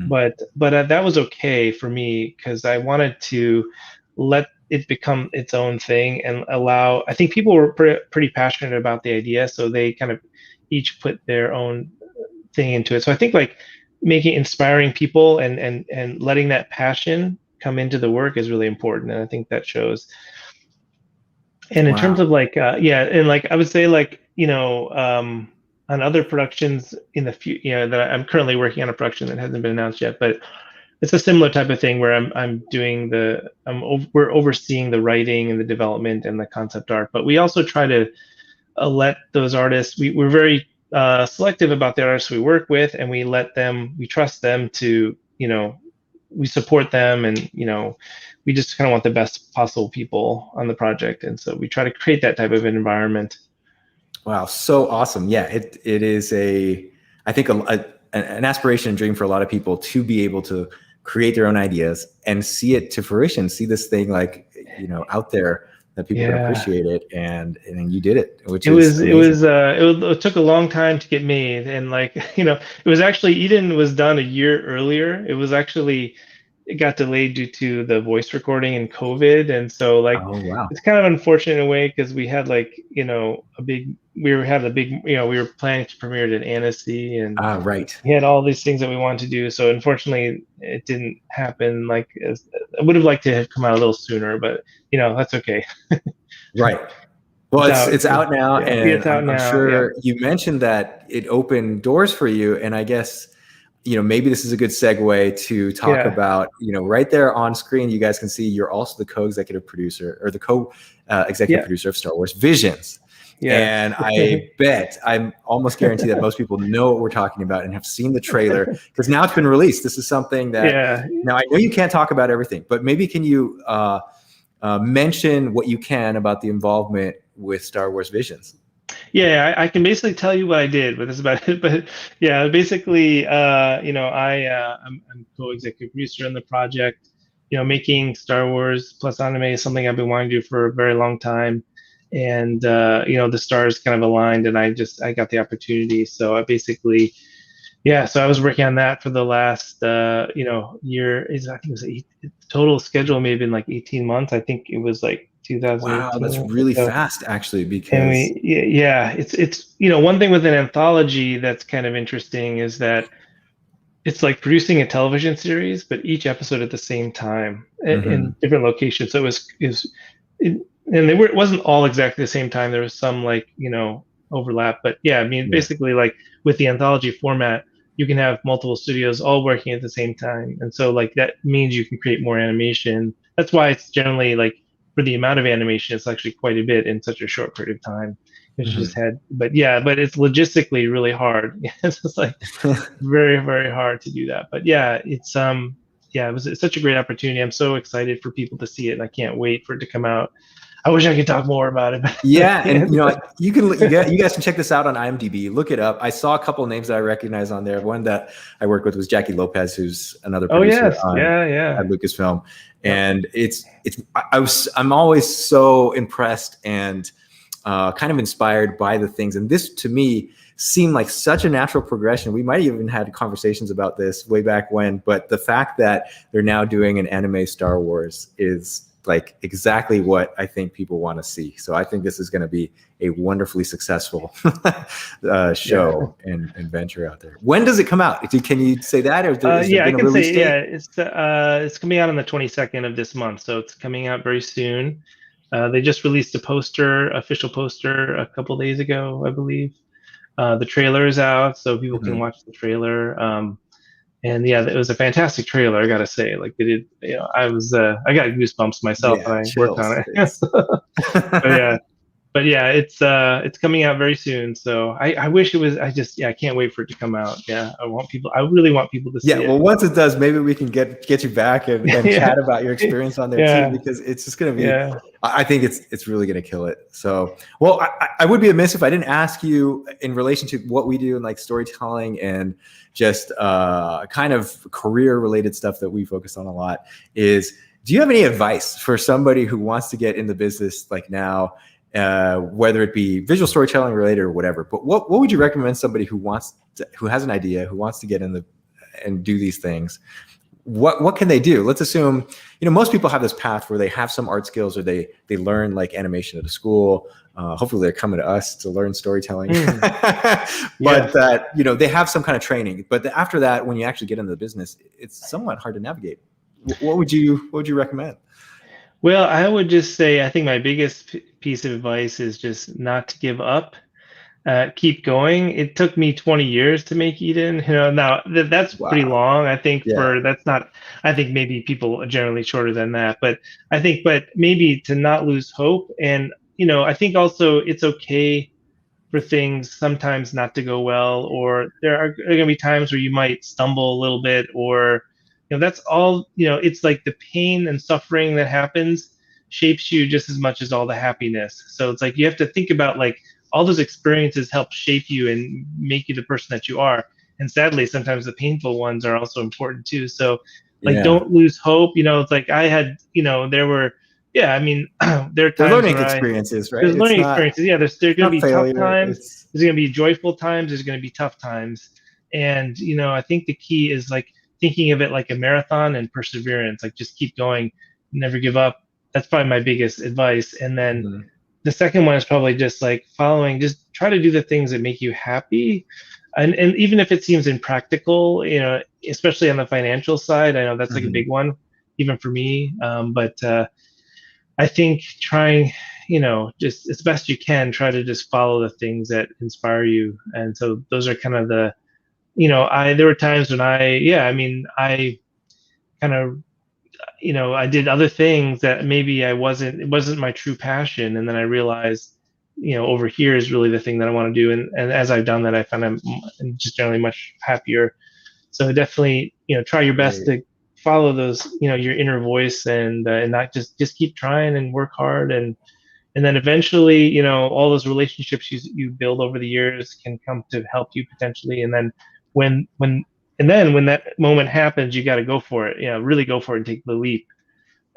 S2: but that was okay for me, because I wanted to let it become its own thing and allow. I think people were pretty passionate about the idea, so they kind of each put their own thing into it. So I think like inspiring people and letting that passion come into the work is really important, and I think that shows. And in terms of like and like, I would say like, on other productions in the future, that I'm currently working on a production that hasn't been announced yet, but it's a similar type of thing where I'm doing we're overseeing the writing and the development and the concept art. But we also try to let those artists, we're very selective about the artists we work with, and we trust them to, we support them, and we just kind of want the best possible people on the project, and so we try to create that type of an environment.
S1: Wow, so awesome! Yeah, it is I think an aspiration and dream for a lot of people to be able to create their own ideas and see it to fruition, see this thing like out there, that people can appreciate it, and you did it, which
S2: it took a long time to get made, and like, it was actually, Eden was done a year earlier. It got delayed due to the voice recording and COVID, and so like, it's kind of unfortunate in a way, because we had like, we were planning to premiere it at Annecy, and we had all these things that we wanted to do. So unfortunately, it didn't happen. Like, I would have liked to have come out a little sooner, but that's okay.
S1: Right. Well, it's out now, and
S2: it's out
S1: I'm sure you mentioned that it opened doors for you, and I guess maybe this is a good segue to talk about, right there on screen, you guys can see you're also the co-executive producer, or the co-executive producer of Star Wars Visions.
S2: Yes.
S1: And I bet, I'm almost guaranteed that most people know what we're talking about and have seen the trailer, because now it's been released. This is something that,
S2: Yeah.
S1: now I know you can't talk about everything, but maybe can you mention what you can about the involvement with Star Wars Visions?
S2: Yeah, I can basically tell you what I did, but that's about it. But yeah, basically, I'm co-executive producer on the project. Making Star Wars plus anime is something I've been wanting to do for a very long time, and the stars kind of aligned, and I got the opportunity. So I basically, yeah, so I was working on that for the last year. I think it was total schedule maybe been like 18 months. I think it was like
S1: Wow, that's
S2: 2018.
S1: really
S2: So.
S1: fast, actually,
S2: And
S1: because
S2: it's one thing with an anthology that's kind of interesting is that it's like producing a television series, but each episode at the same time in different locations. So and it wasn't all exactly the same time. There was some overlap, but yeah, I mean,
S1: yeah.
S2: basically like with the anthology format, you can have multiple studios all working at the same time, and so like that means you can create more animation. That's why it's generally like for the amount of animation, it's actually quite a bit in such a short period of time. Because you just had, but it's logistically really hard. It's just like very, very hard to do that. But yeah, it's such a great opportunity. I'm so excited for people to see it, and I can't wait for it to come out. I wish I could talk more about it.
S1: Yeah, and you guys can check this out on IMDb. Look it up. I saw a couple of names that I recognize on there. One that I worked with was Jackie Lopez, who's another producer at Lucasfilm. And I'm always so impressed and kind of inspired by the things. And this, to me, seemed like such a natural progression. We might have even had conversations about this way back when, but the fact that they're now doing an anime Star Wars is like exactly what I think people want to see. So I think this is going to be a wonderfully successful show and venture out there. When does it come out? Can you say that? Or is there
S2: I
S1: been a
S2: can
S1: release
S2: say,
S1: date?
S2: it's coming out on the 22nd of this month. So it's coming out very soon. They just released a official poster a couple days ago, I believe. The trailer is out, so people can watch the trailer. And yeah, it was a fantastic trailer, I gotta say. Like they did, I got goosebumps myself when I worked on it. But yeah, it's coming out very soon. So I wish it was. I can't wait for it to come out. Yeah, I really want people to see it.
S1: Yeah, well, once it does, maybe we can get you back and chat about your experience on there too, because it's just going to be, I think it's really going to kill it. So, well, I would be amiss if I didn't ask you in relation to what we do in like storytelling and just kind of career related stuff that we focus on a lot is, do you have any advice for somebody who wants to get in the business like now, whether it be visual storytelling related or whatever, but what would you recommend somebody who has an idea, who wants to get in and do these things? What can they do? Let's assume, most people have this path where they have some art skills or they learn like animation at a school. Hopefully they're coming to us to learn storytelling, but that, they have some kind of training, but after that, when you actually get into the business, it's somewhat hard to navigate. What would you recommend?
S2: Well, I would just say, I think my biggest piece of advice is just not to give up. Keep going. It took me 20 years to make Eden. Now that's pretty long. I think I think maybe people are generally shorter than that, but maybe to not lose hope. And, I think also it's okay for things sometimes not to go well, or there are going to be times where you might stumble a little bit, or that's all. It's like the pain and suffering that happens shapes you just as much as all the happiness. So it's like you have to think about like all those experiences help shape you and make you the person that you are. And sadly, sometimes the painful ones are also important too. So like don't lose hope. It's like I had, there were I mean, there are times
S1: learning
S2: where
S1: experiences, right?
S2: there's learning experiences. Yeah, there's going to be tough times. There's going to be joyful times. There's going to be tough times. And, I think the key is like thinking of it like a marathon and perseverance, like just keep going, never give up. That's probably my biggest advice. And then the second one is probably just like just try to do the things that make you happy. And even if it seems impractical, especially on the financial side, I know that's like a big one, even for me. But I think trying, just as best you can, try to just follow the things that inspire you. And so those are kind of there were times when I kind of, I did other things that maybe it wasn't my true passion. And then I realized, over here is really the thing that I want to do. And as I've done that, I found I'm just generally much happier. So definitely, try your best
S1: Right.
S2: to follow those, your inner voice, and not just keep trying and work hard, and then eventually, all those relationships you build over the years can come to help you potentially. And then when that moment happens, you got to go for it. Really go for it and take the leap.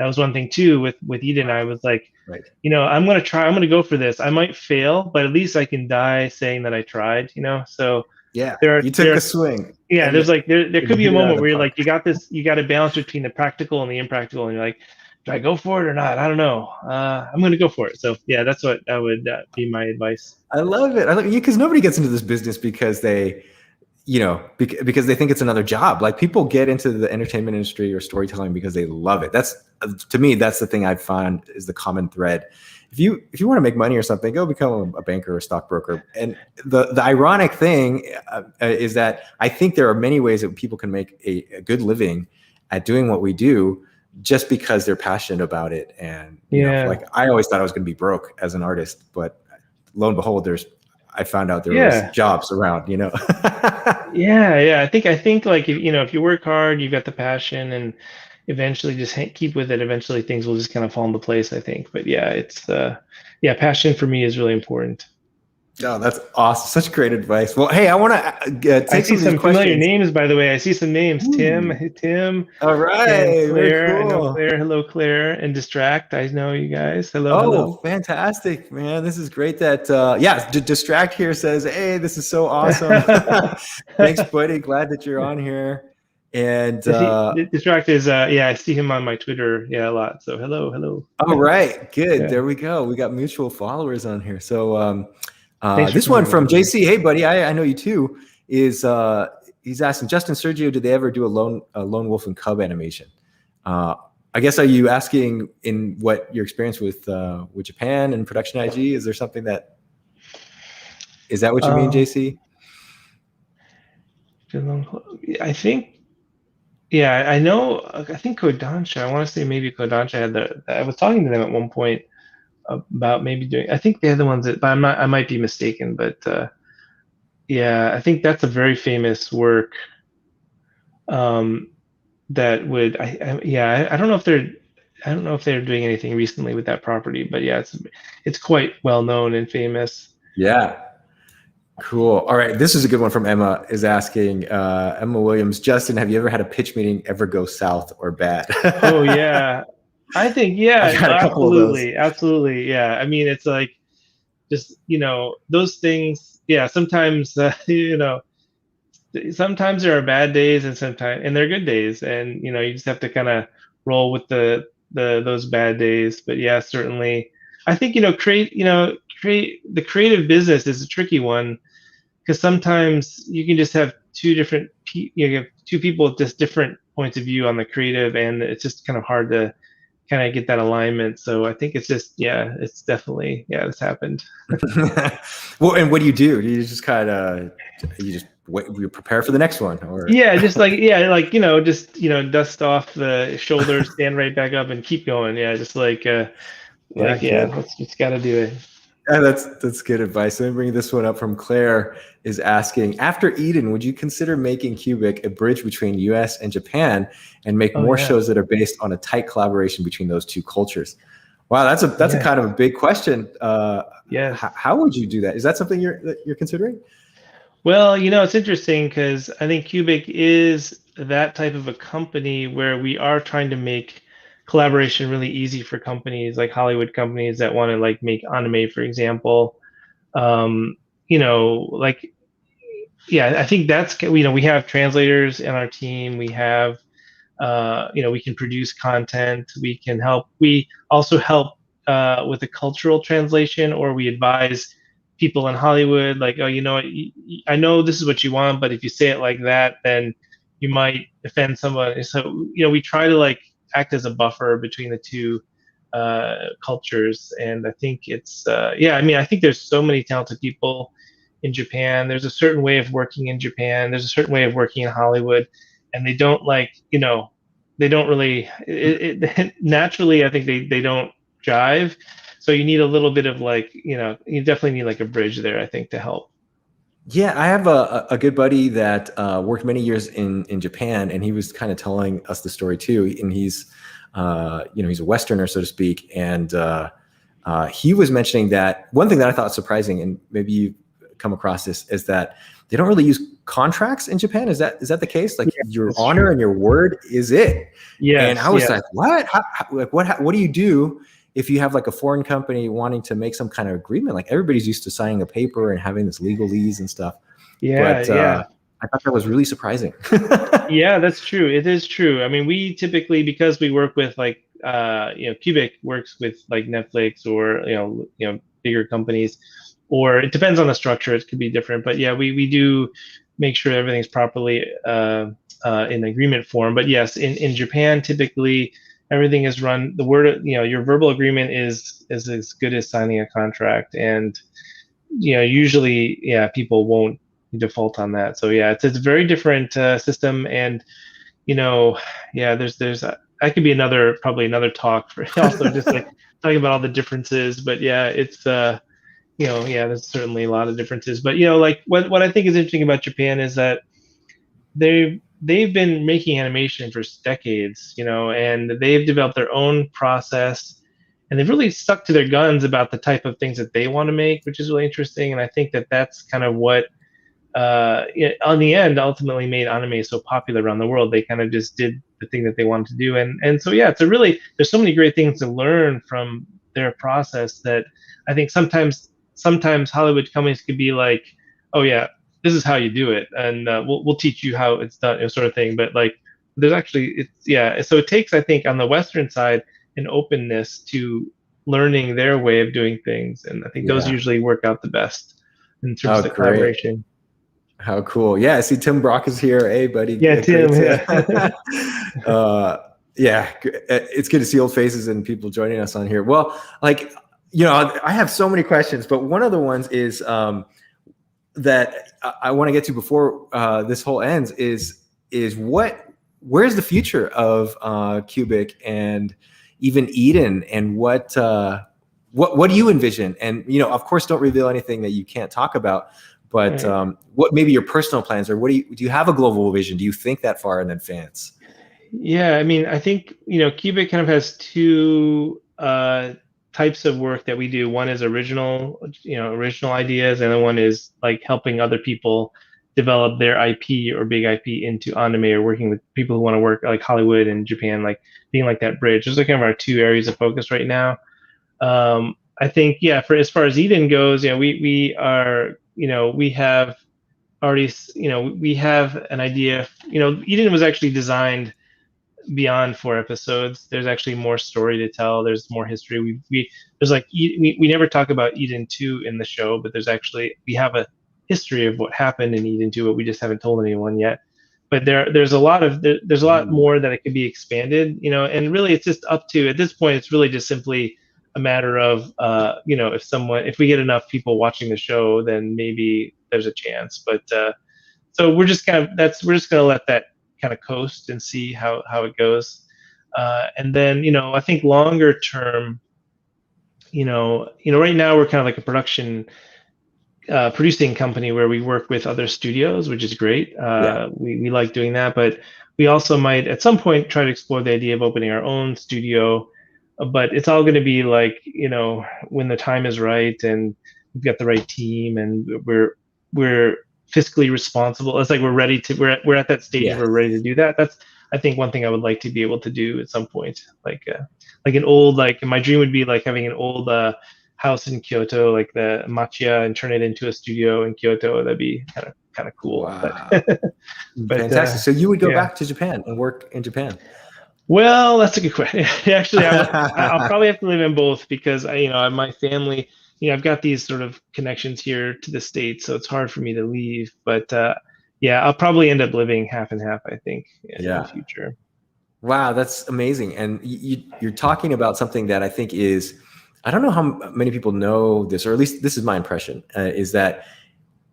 S2: That was one thing too with Eden. I was like,
S1: Right.
S2: I'm gonna try. I'm gonna go for this. I might fail, but at least I can die saying that I tried. So
S1: Yeah.
S2: there are
S1: You took
S2: there
S1: a
S2: are
S1: swing
S2: yeah,
S1: and
S2: there's like there
S1: you
S2: could be a
S1: hit it out of
S2: moment
S1: the
S2: where you're
S1: park.
S2: like you got to balance between the practical and the impractical, and you're like, do I go for it or not? I don't know. I'm gonna go for it. So yeah, that's what that would be my advice.
S1: I love it. I love it because nobody gets into this business because they, because they think it's another job. Like people get into the entertainment industry or storytelling because they love it. That's to me, that's the thing I find is the common thread. If you want to make money or something, go become a banker or a stockbroker. And the ironic thing is that I think there are many ways that people can make a good living at doing what we do just because they're passionate about it. And
S2: Yeah,
S1: like I always thought I was going to be broke as an artist, but lo and behold, I found out there was
S2: yeah,
S1: jobs around.
S2: yeah. I think like if you work hard, you've got the passion, and eventually just keep with it. Eventually, things will just kind of fall into place. I think. But yeah, it's yeah, passion for me is really important.
S1: Oh, that's awesome. Such great advice. Well, hey, I want to
S2: I
S1: take
S2: see
S1: some of these
S2: some familiar
S1: questions.
S2: names, by the way. I see some names: Tim,
S1: Ooh.
S2: Tim,
S1: All
S2: and
S1: right. Very
S2: Claire. I know
S1: cool.
S2: Claire. Hello, Claire. And Distract. I know you guys. Hello,
S1: Oh,
S2: hello.
S1: fantastic, man. This is great that, yeah, Distract here says, hey, this is so awesome. Thanks, buddy. Glad that you're on here. And,
S2: Distract is yeah. I see him on my Twitter, yeah, a lot. So hello, hello.
S1: all right, good.
S2: Yeah.
S1: There we go. We got mutual followers on here. So,
S2: Thanks for
S1: this one
S2: coming, by
S1: from
S2: the way.
S1: JC. Hey, buddy, I know you too. Is he's asking Justin Sergio, did they ever do a lone wolf and cub animation? Uh, I guess are you asking in what your experience with Japan and production IG? Is there something is that what you mean,
S2: Um,
S1: JC?
S2: I think yeah, I know. I think Kodansha. I want to say maybe Kodansha had the. I was talking to them at one point about maybe doing. I think they're the ones that, but I'm not. I might be mistaken, but yeah, I think that's a very famous work. Um, that would. Yeah. I don't know if they're. I don't know if they're doing anything recently with that property, but yeah, it's quite well known and famous.
S1: Yeah. Cool. All right. This is a good one from Emma is asking, Emma Williams, Justin, have you ever had a pitch meeting ever go south or bad?
S2: Oh yeah, I think
S1: I
S2: yeah,
S1: got a couple of those.
S2: absolutely, absolutely, yeah. I mean, it's like just those things. Yeah, sometimes sometimes there are bad days, and sometimes they're good days, and you just have to kind of roll with the those bad days. But yeah, certainly, I think create the creative business is a tricky one because sometimes you can just have you have two people with just different points of view on the creative, and it's just kind of hard to kind of get that alignment. So I think it's just yeah, it's definitely yeah, this happened.
S1: Well, and what do? Do you just kind of you just wait, you prepare for the next one, or
S2: Yeah, just like yeah, like just dust off the shoulders, stand right back up, and keep going. Yeah, just
S1: yeah,
S2: yeah,
S1: good.
S2: let's just gotta do it.
S1: Yeah, that's good advice. Let me bring this one up from Claire is asking, after Eden, would you consider making Cubic a bridge between US and Japan and make
S2: Oh
S1: more
S2: yeah,
S1: shows that are based on a tight collaboration between those two cultures? Wow, that's a
S2: yeah,
S1: kind of a big question.
S2: yes.
S1: How would you do that? Is that something you're considering?
S2: Well, it's interesting because I think Cubic is that type of a company where we are trying to make collaboration really easy for companies like Hollywood companies that want to like make anime, for example. Um, like yeah, I think that's we have translators in our team. We have we can produce content. We also help with the cultural translation, or we advise people in Hollywood, like, oh, I know this is what you want, but if you say it like that, then you might offend someone. So, we try to like act as a buffer between the two cultures. And I think yeah, I mean, I think there's so many talented people in Japan. There's a certain way of working in Japan. There's a certain way of working in Hollywood, and they don't like, they don't really naturally. I think they don't jive, So you need a little bit of like, you definitely need like a bridge there, I think, to help.
S1: Yeah, I have a good buddy that worked many years in Japan, and he was kind of telling us the story too. And he's, he's a Westerner, so to speak. And he was mentioning that one thing that I thought surprising, and maybe you come across this, is that they don't really use contracts in Japan. Is that the case? Like your honor
S2: true.
S1: and your word is it.
S2: Yes,
S1: and I was like, what? What do you do if you have like a foreign company wanting to make some kind of agreement? Like everybody's used to signing a paper and having this legalese and stuff. But I thought that was really surprising.
S2: Yeah, that's true. It is true. I mean, we typically, because we work with like, Cubic works with like Netflix or, bigger companies, or it depends on the structure. It could be different, but yeah, we do make sure everything's properly in agreement form. But yes, in Japan, typically everything is run, the word, your verbal agreement is as good as signing a contract. And, usually, people won't default on that. So yeah, it's a very different system. And, there's that could be probably another talk for also just like talking about all the differences. But yeah, it's, there's certainly a lot of differences. But, like what I think is interesting about Japan is that they've been making animation for decades, and they've developed their own process, and they've really stuck to their guns about the type of things that they want to make, which is really interesting. And I think that that's kind of what, on the end, ultimately made anime so popular around the world. They kind of just did the thing that they wanted to do, and so yeah, there's so many great things to learn from their process that I think sometimes Hollywood companies could be like, oh yeah, this is how you do it, and we'll teach you how it's done, sort of thing. But like, there's actually, so it takes, I think, on the Western side, an openness to learning their way of doing things, and I think those usually work out the best in terms of collaboration.
S1: How cool. Yeah, I see Tim Brock is here. Hey, buddy.
S2: Yeah, Tim.
S1: It's good to see old faces and people joining us on here. Well, like, I have so many questions, but one of the ones is that I want to get to before this whole ends is where's the future of Cubic and even Eden, and what do you envision? And, of course, don't reveal anything that you can't talk about. But what maybe your personal plans, or do you have a global vision? Do you think that far in advance?
S2: Yeah, I mean, I think, Cubic kind of has two types of work that we do. One is original ideas, and the one is like helping other people develop their IP or big IP into anime, or working with people who want to work like Hollywood and Japan, like being like that bridge. Those are kind of our two areas of focus right now. I think, for as far as Eden goes, we are, we have already, we have an idea. Eden was actually designed beyond 4 episodes. There's actually more story to tell. There's more history. There's like, we never talk about Eden 2 in the show, but we have a history of what happened in Eden 2, but we just haven't told anyone yet. But there's a lot more that it could be expanded, and really it's just up to, at this point, it's really just simply a matter of, if we get enough people watching the show, then maybe there's a chance. But so we're just going to let that kind of coast and see how it goes. And then, I think longer term, right now we're kind of like a producing company where we work with other studios, which is great. We like doing that, but we also might at some point try to explore the idea of opening our own studio. But it's all going to be like, when the time is right and we've got the right team and we're fiscally responsible. It's like we're at that stage where we're ready to do that. That's, I think, one thing I would like to be able to do at some point. Like an old, like my dream would be like having an old house in Kyoto, like the Machiya, and turn it into a studio in Kyoto. That'd be kind of cool.
S1: Wow. But, fantastic. So you would go back to Japan and work in Japan?
S2: Well, that's a good question. Actually, I'll probably have to live in both, because my family, I've got these sort of connections here to the States, so it's hard for me to leave. But I'll probably end up living half and half, I think, in the future.
S1: Wow, that's amazing. And you're talking about something that I think is, I don't know how many people know this, or at least this is my impression, is that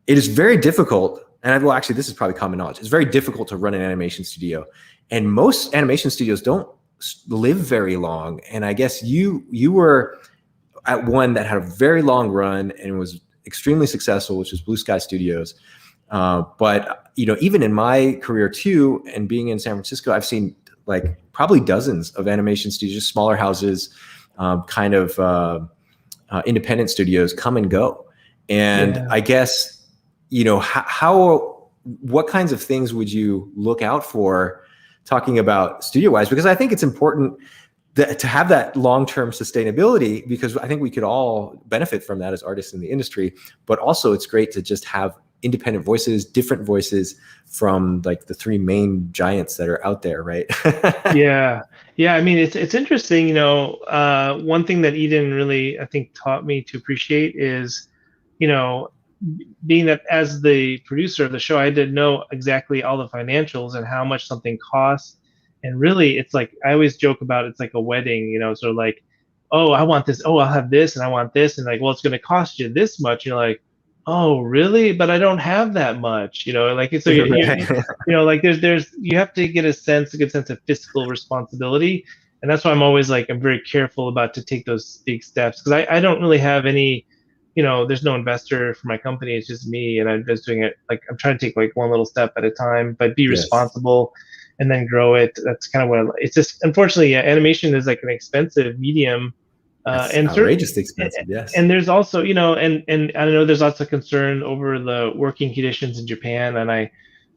S1: it is very difficult. And actually, this is probably common knowledge. It's very difficult to run an animation studio. And most animation studios don't live very long. And I guess you were at one that had a very long run and was extremely successful, which was Blue Sky Studios. But even in my career too, and being in San Francisco, I've seen like probably dozens of animation studios, smaller houses, kind of independent studios come and go. And I guess, what kinds of things would you look out for talking about studio wise? Because I think it's important to have that long-term sustainability, because I think we could all benefit from that as artists in the industry, but also it's great to just have independent voices, different voices from like the three main giants that are out there, right?
S2: Yeah. I mean, it's interesting, one thing that Eden really, I think, taught me to appreciate is, being that as the producer of the show, I had to know exactly all the financials and how much something costs. And really, it's like, I always joke about it's like a wedding, sort of like, oh, I want this, oh, I'll have this, and I want this, and like, well, it's going to cost you this much. You're like, oh, really? But I don't have that much, like, so like there's you have to get a good sense of fiscal responsibility. And that's why I'm always like, I'm very careful about to take those big steps, because I don't really have any, there's no investor for my company. It's just me, and I'm just doing it, like, I'm trying to take like one little step at a time, but be responsible and then grow it. That's kind of what it's just, unfortunately, animation is like an expensive medium. And
S1: outrageously expensive, yes.
S2: And there's also, and I know there's lots of concern over the working conditions in Japan, and I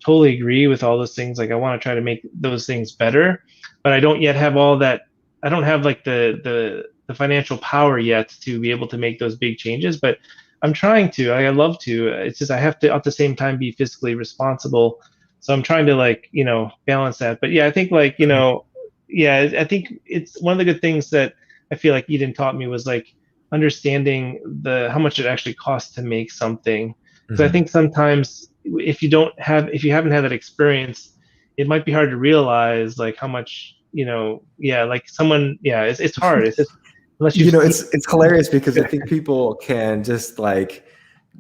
S2: totally agree with all those things. Like, I want to try to make those things better, but I don't yet have all that. I don't have like the financial power yet to be able to make those big changes, but I'm trying to. I love to. It's just I have to at the same time be fiscally responsible. So I'm trying to like, balance that. But yeah, I think like, I think it's one of the good things that I feel like Eden taught me was like understanding how much it actually costs to make something. Because I think sometimes if you haven't had that experience, it might be hard to realize like how much, like someone, it's hard. It's just, unless
S1: it's hilarious, because I think people can just like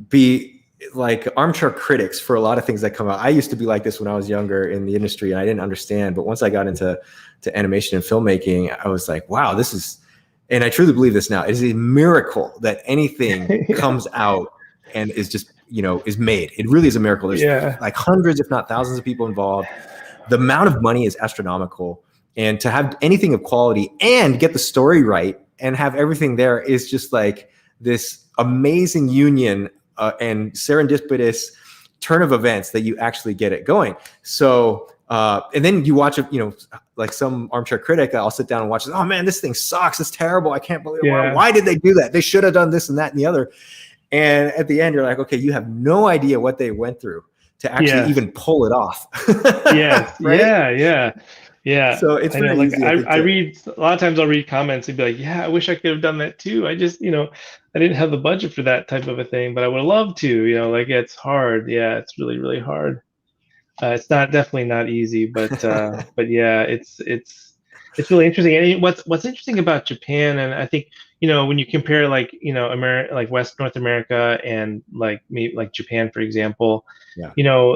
S1: be like armchair critics for a lot of things that come out. I used to be like this when I was younger in the industry, and I didn't understand. But once I got into animation and filmmaking, I was like, wow, this is, and I truly believe this now, it is a miracle that anything comes out and is just, is made. It really is a miracle. There's like hundreds, if not thousands of people involved. The amount of money is astronomical. And to have anything of quality and get the story right and have everything there is just like this amazing union and serendipitous turn of events that you actually get it going. So, and then you watch it, like some armchair critic, I'll sit down and watch it. Oh man, this thing sucks. It's terrible. I can't believe it. Why did they do that? They should have done this and that and the other. And at the end, you're like, okay, you have no idea what they went through to actually even pull it off.
S2: Right? Yeah.
S1: So it's really easy.
S2: I read, a lot of times I'll read comments and be like, yeah, I wish I could have done that too. I just, I didn't have the budget for that type of a thing, but I would have loved to, like, it's hard. Yeah, it's really, really hard. It's definitely not easy, but but yeah, it's really interesting. And what's interesting about Japan, and I think, when you compare like, like West North America and like maybe like Japan, for example,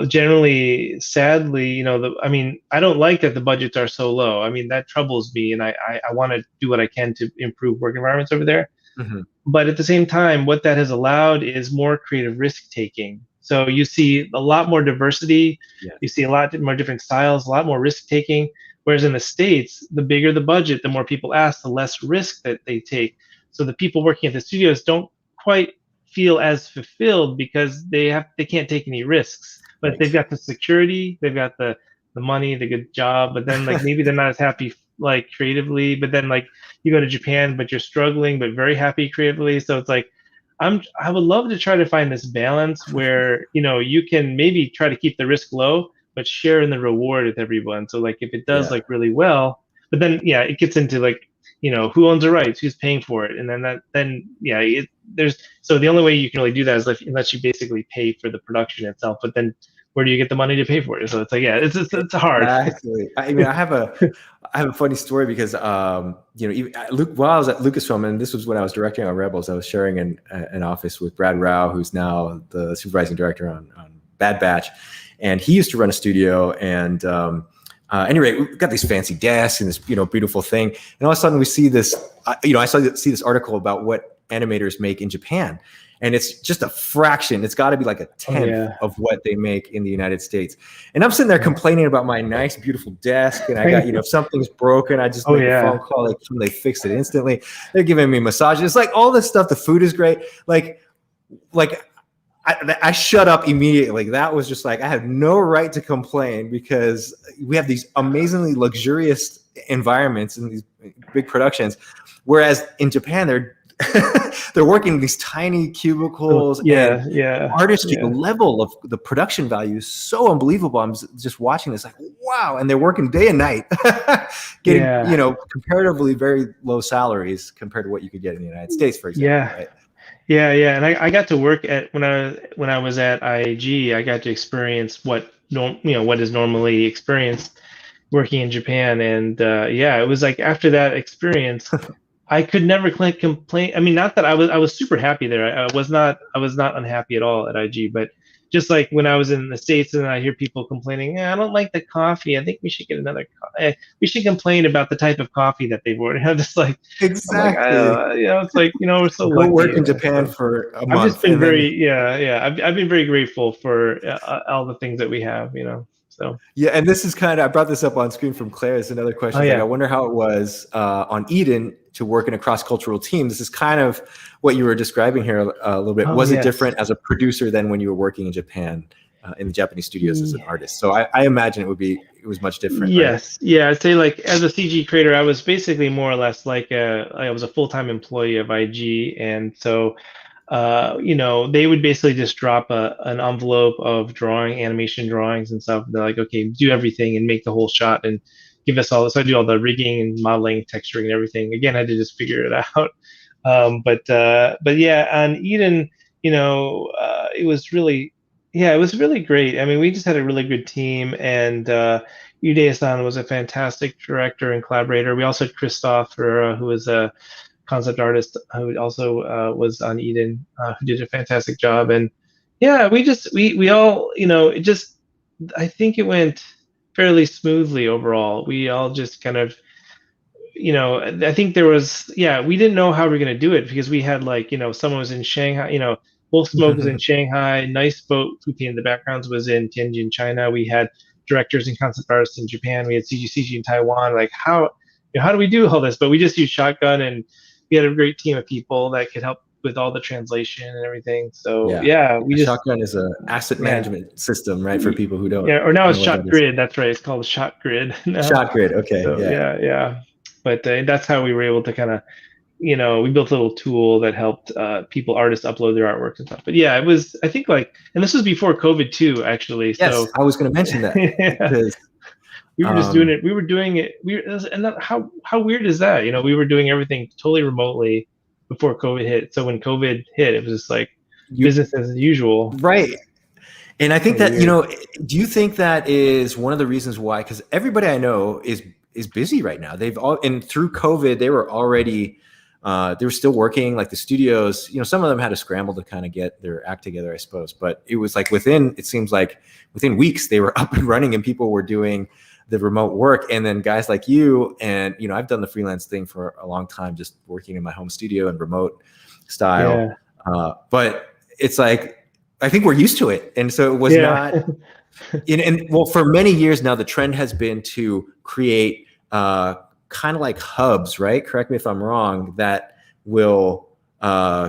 S2: generally, sadly, I mean, I don't like that the budgets are so low. I mean, that troubles me, and I want to do what I can to improve work environments over there. But at the same time, what that has allowed is more creative risk taking. So you see a lot more diversity. You see a lot more different styles, a lot more risk taking. Whereas in the States, the bigger the budget, the more people ask, the less risk that they take. So the people working at the studios don't quite feel as fulfilled because they can't take any risks. But they've got the security, they've got the money, the good job, but then like maybe they're not as happy like creatively. But then like you go to Japan, but you're struggling, but very happy creatively. So it's like I would love to try to find this balance where you can maybe try to keep the risk low, but share in the reward with everyone. So like if it does like really well, but then it gets into like who owns the rights, who's paying for it, and then so the only way you can really do that is unless you basically pay for the production itself. But then where do you get the money to pay for it? So it's like it's hard.
S1: Exactly. I mean, I have a funny story because while I was at Lucasfilm, and this was when I was directing on Rebels, I was sharing an office with Brad Rao, who's now the supervising director on Bad Batch, and he used to run a studio. And anyway, we've got these fancy desks and this beautiful thing, and all of a sudden we see this. I see this article about what animators make in Japan. And it's just a fraction. It's got to be like a tenth of what they make in the United States. And I'm sitting there complaining about my nice, beautiful desk. And I got, if something's broken, I just make a phone call. Like, they fix it instantly. They're giving me massages. It's like all this stuff. The food is great. Like I shut up immediately. That was just like, I have no right to complain because we have these amazingly luxurious environments in these big productions. Whereas in Japan, they're working in these tiny cubicles. Artistry, the level of the production value is so unbelievable. I'm just watching this like, wow. And they're working day and night, getting, comparatively very low salaries compared to what you could get in the United States, for example. Right?
S2: And I got to work at when I was at IAG. I got to experience what is normally experienced working in Japan, and it was like after that experience, I could never complain. I mean, not that I was super happy there. I was not unhappy at all at IG, but just like when I was in the States and I hear people complaining, I don't like the coffee. I think we should get another. We should complain about the type of coffee that they've ordered. I'm just like,
S1: exactly.
S2: It's like, we're so lucky.
S1: Go work in Japan for a month.
S2: I've just been I've been very grateful for all the things that we have. So
S1: and this is kind of, I brought this up on screen from Claire. It's another question. Like, I wonder how it was on Eden to work in a cross-cultural team. This is kind of what you were describing here a little bit. Was it different as a producer than when you were working in Japan in the Japanese studios as an artist? So I imagine it was much different.
S2: Yes. Right? Yeah. I'd say like as a CG creator, I was basically more or less like I was a full-time employee of IG. And so they would basically just drop an envelope of animation drawings and stuff. They're like, okay, do everything and make the whole shot and give us all this. So I do all the rigging and modeling, texturing and everything. Again, I had to just figure it out. But on Eden, it was really great. I mean, we just had a really good team, and Uday-san was a fantastic director and collaborator. We also had Christoph, who was a concept artist who also was on Eden, who did a fantastic job. And we all, I think it went fairly smoothly overall. We all just kind of, I think there was, we didn't know how we were going to do it because we had like, someone was in Shanghai, Wolf Smoke was in Shanghai, Nice Boat, who painted the backgrounds, was in Tianjin, China. We had directors and concept artists in Japan. We had CG in Taiwan. Like how do we do all this? But we just used Shotgun, and we had a great team of people that could help with all the translation and everything. So
S1: Shotgun is an asset management system, right? For people who don't.
S2: Yeah, or now it's ShotGrid. That's right. It's called ShotGrid.
S1: ShotGrid. Okay.
S2: So, But that's how we were able to kind of, we built a little tool that helped artists upload their artwork and stuff. But it was, I think and this was before COVID too, actually.
S1: Yes,
S2: so,
S1: I was going to mention that. Because
S2: we were just doing it. We were doing it. How weird is that? We were doing everything totally remotely before COVID hit. So when COVID hit, it was just like business as usual.
S1: Right. And I think that, do you think that is one of the reasons why? Because everybody I know is busy right now. And through COVID, they were already, they were still working. Like the studios, some of them had to scramble to kind of get their act together, I suppose. But it was like it seems like within weeks, they were up and running and people were doing the remote work. And then guys like you and, I've done the freelance thing for a long time, just working in my home studio and remote style. But it's like, I think we're used to it. And so it was not, and for many years now, the trend has been to create kind of like hubs, right? Correct me if I'm wrong, that will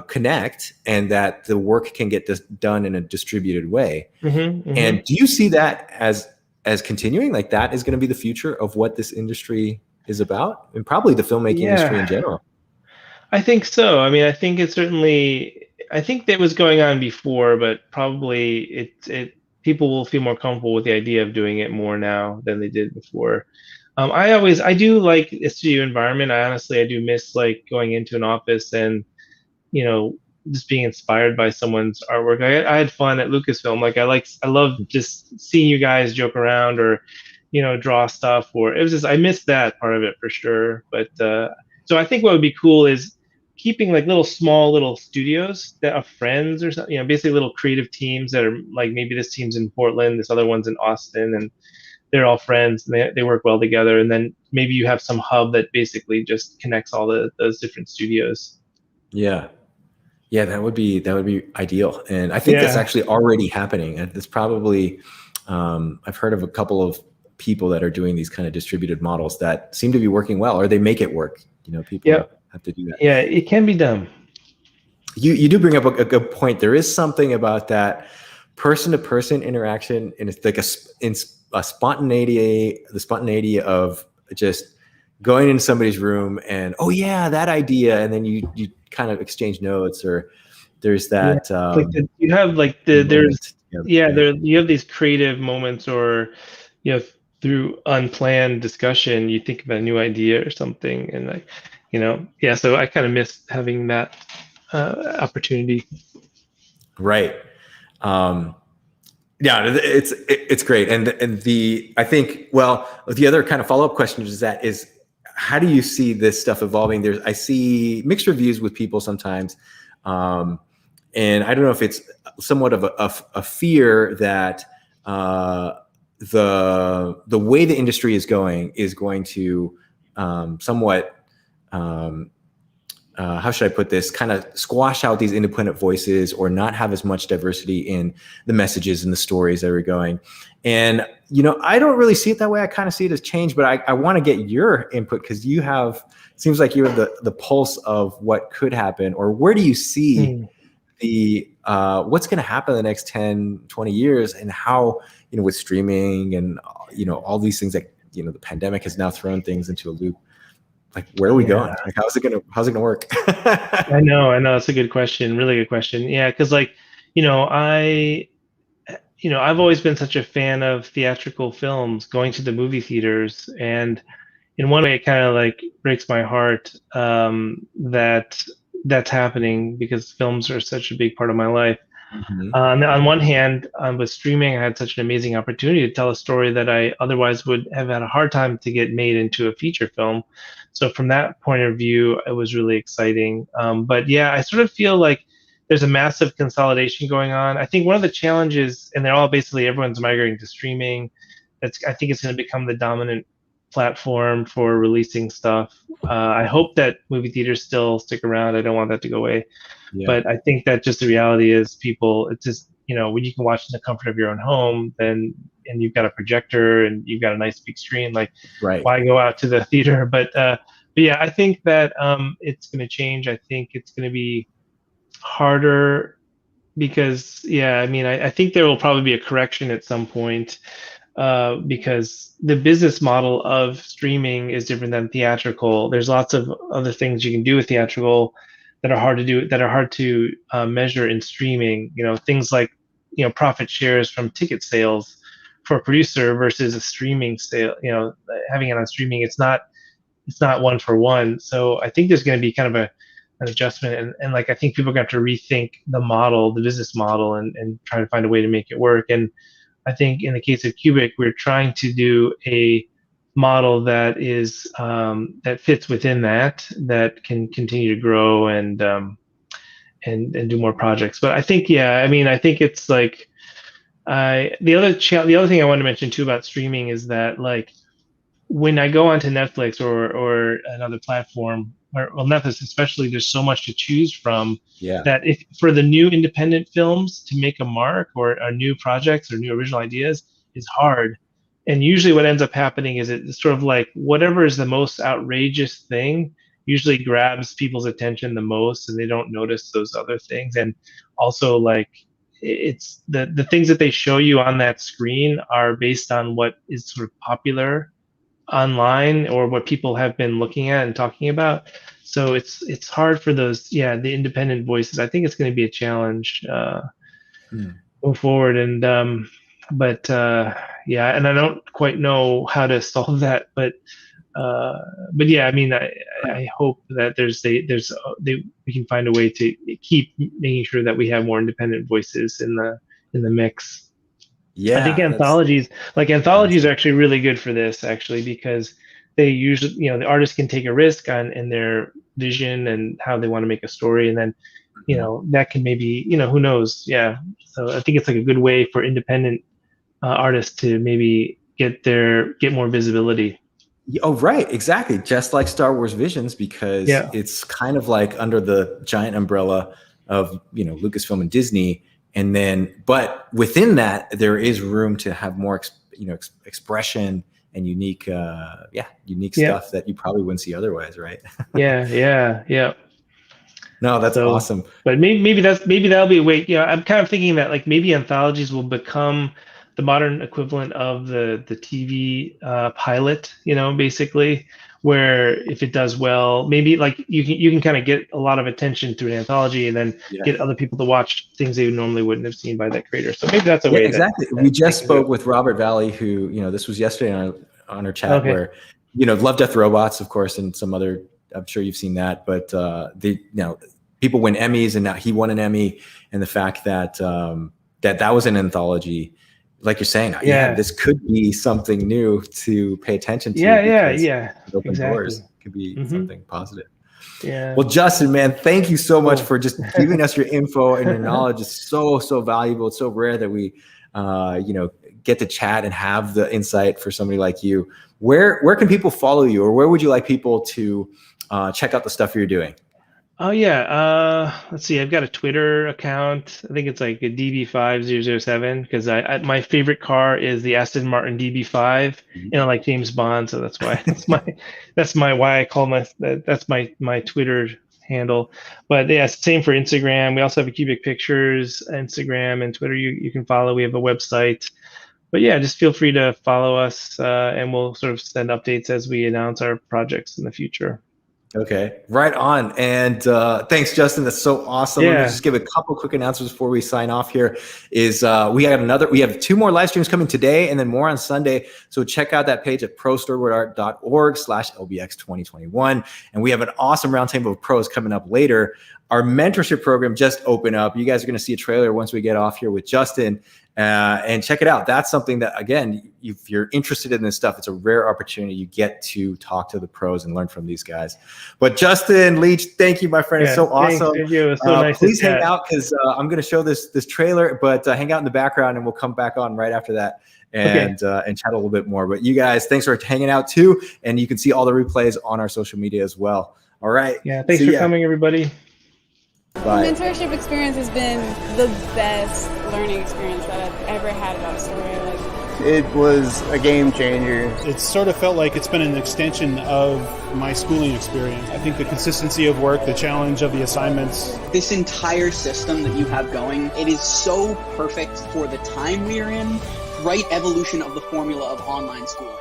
S1: connect and that the work can get done in a distributed way. And do you see that as continuing? Like that is going to be the future of what this industry is about, and probably the filmmaking industry in general?
S2: I think so. I mean, I think that was going on before, but probably people will feel more comfortable with the idea of doing it more now than they did before. I do like a studio environment. I do miss like going into an office and, just being inspired by someone's artwork. I had fun at Lucasfilm. Like I love just seeing you guys joke around or, draw stuff, or it was just, I missed that part of it for sure. But, so I think what would be cool is keeping like small little studios that are friends or something, basically little creative teams that are like, maybe this team's in Portland, this other one's in Austin, and they're all friends and they work well together. And then maybe you have some hub that basically just connects all those different studios.
S1: Yeah. Yeah, that would be ideal, and I think that's
S2: Yeah.
S1: actually already happening. And it's probably I've heard of a couple of people that are doing these kind of distributed models that seem to be working well, or they make it work. You know,
S2: Yeah.
S1: people have to do that.
S2: Yeah. It can be done.
S1: You do bring up a good point. There is something about that person to person interaction, and it's like a spontaneity, the spontaneity of just going into somebody's room and, oh yeah, that idea, and then you kind of exchange notes, or there's
S2: Yeah.
S1: that
S2: Like you have like there's
S1: moment together.
S2: yeah, there you have these creative moments, or you know, through unplanned discussion, you think of a new idea or something, and like, yeah. So I kind of miss having that opportunity.
S1: Right. Um, yeah, it's great, and the I think, well, the other kind of follow up question is how do you see this stuff evolving? I see mixed reviews with people sometimes, and I don't know if it's somewhat of a fear that the way the industry is going to somewhat how should I put this, kind of squash out these independent voices, or not have as much diversity in the messages and the stories that are going. And, I don't really see it that way. I kind of see it as change, but I want to get your input, because seems like you have the pulse of what could happen, or where do you see what's going to happen in the next 10, 20 years, and how, with streaming and, all these things that, the pandemic has now thrown things into a loop. Like, where are we going? Like, how's it gonna work?
S2: I know. It's a good question. Really good question. Yeah, because like, I've always been such a fan of theatrical films, going to the movie theaters, and in one way, it kind of like breaks my heart that that's happening, because films are such a big part of my life.
S1: Mm-hmm.
S2: On one hand, with streaming, I had such an amazing opportunity to tell a story that I otherwise would have had a hard time to get made into a feature film. So from that point of view, it was really exciting. But yeah, I sort of feel like there's a massive consolidation going on. I think one of the challenges, and everyone's migrating to streaming. I think it's going to become the dominant platform for releasing stuff. I hope that movie theaters still stick around. I don't want that to go away.
S1: Yeah.
S2: But I think that just the reality is, it's just, when you can watch in the comfort of your own home, and you've got a projector and you've got a nice big screen, like,
S1: Right.
S2: why go out to the theater? But yeah, I think that it's going to change. I think it's going to be harder because, yeah, I think there will probably be a correction at some point, because the business model of streaming is different than theatrical. There's lots of other things you can do with theatrical that are hard to measure in streaming. Things like, profit shares from ticket sales for a producer versus a streaming sale. Having it on streaming, it's not one for one. So I think there's going to be kind of an adjustment, and like, I think people are going to have to rethink the business model, and try to find a way to make it work. And I think in the case of Cubic, we're trying to do a model that is that fits within that can continue to grow and do more projects. But I think, yeah, I think it's like, the other thing I wanted to mention too about streaming is that, like, when I go onto Netflix or another platform, well, Netflix especially, there's so much to choose from.
S1: Yeah.
S2: That if for the new independent films to make a mark, or new projects or new original ideas, is hard. And usually what ends up happening is it's sort of like whatever is the most outrageous thing usually grabs people's attention the most, and they don't notice those other things. And also, like, it's the things that they show you on that screen are based on what is sort of popular online, or what people have been looking at and talking about. So it's hard for those, the independent voices. I think it's going to be a challenge going forward. And but yeah, and I don't quite know how to solve that, but yeah, I hope that we can find a way to keep making sure that we have more independent voices in the mix.
S1: Yeah.
S2: I think anthologies are actually really good for this, actually, because they usually, the artist can take a risk in their vision and how they want to make a story, and then, that can maybe, who knows? Yeah. So I think it's like a good way for independent artists to maybe get more visibility.
S1: Oh, right. Exactly. Just like Star Wars Visions, because
S2: Yeah.
S1: it's kind of like under the giant umbrella of, you know, Lucasfilm and Disney. And then, but within that, there is room to have more, expression and unique, unique stuff that you probably wouldn't see otherwise, right?
S2: Yeah.
S1: No, that's awesome.
S2: But maybe that'll be a way. You know, I'm kind of thinking that like maybe anthologies will become the modern equivalent of the TV pilot. You know, basically, where if it does well, maybe like you can kind of get a lot of attention through an anthology, and then get other people to watch things they normally wouldn't have seen by that creator. So maybe that's a way.
S1: Exactly. We just spoke with Robert Valley, who, you know, this was yesterday on our chat, where, you know, Love, Death, Robots, of course, and some other. I'm sure you've seen that, but people win Emmys, and now he won an Emmy, and the fact that that was an anthology, like you're saying, this could be something new to pay attention to. Open doors could be something positive. Yeah. Well, Justin, man, thank you so much for just giving us your info and your knowledge. It's so valuable. It's so rare that we, get to chat and have the insight for somebody like you. Where can people follow you, or where would you like people to check out the stuff you're doing?
S2: Oh yeah, let's see. I've got a Twitter account. I think it's like a DB5007 because my favorite car is the Aston Martin DB5. You know, like James Bond. So that's why that's why I call that's my Twitter handle. But yeah, same for Instagram. We also have a Cubic Pictures Instagram and Twitter. You can follow. We have a website. But yeah, just feel free to follow us, and we'll sort of send updates as we announce our projects in the future.
S1: Okay, right on. And thanks, Justin. That's so awesome. Let me just give a couple quick announcements before we sign off here. We have 2 more live streams coming today, and then more on Sunday. So check out that page at prostoryboardart.org/LBX2021. And we have an awesome roundtable of pros coming up later. Our mentorship program just opened up. You guys are going to see a trailer once we get off here with Justin. And check it out. That's something that, again, if you're interested in this stuff, it's a rare opportunity. You get to talk to the pros and learn from these guys. But Justin, Leach, thank you, my friend. It's so awesome.
S2: Thank you. It's so nice.
S1: Please hang out, because I'm going to show this trailer, but hang out in the background, and we'll come back on right after that and chat a little bit more. But you guys, thanks for hanging out too. And you can see all the replays on our social media as well. All right.
S2: Yeah. Thanks for coming, everybody.
S1: Bye.
S3: The mentorship experience has been the best learning experience that I've ever had about story.
S4: It was a game changer.
S5: It sort of felt like it's been an extension of my schooling experience. I think the consistency of work, the challenge of the assignments.
S6: This entire system that you have going, it is so perfect for the time we are in. Right evolution of the formula of online schooling.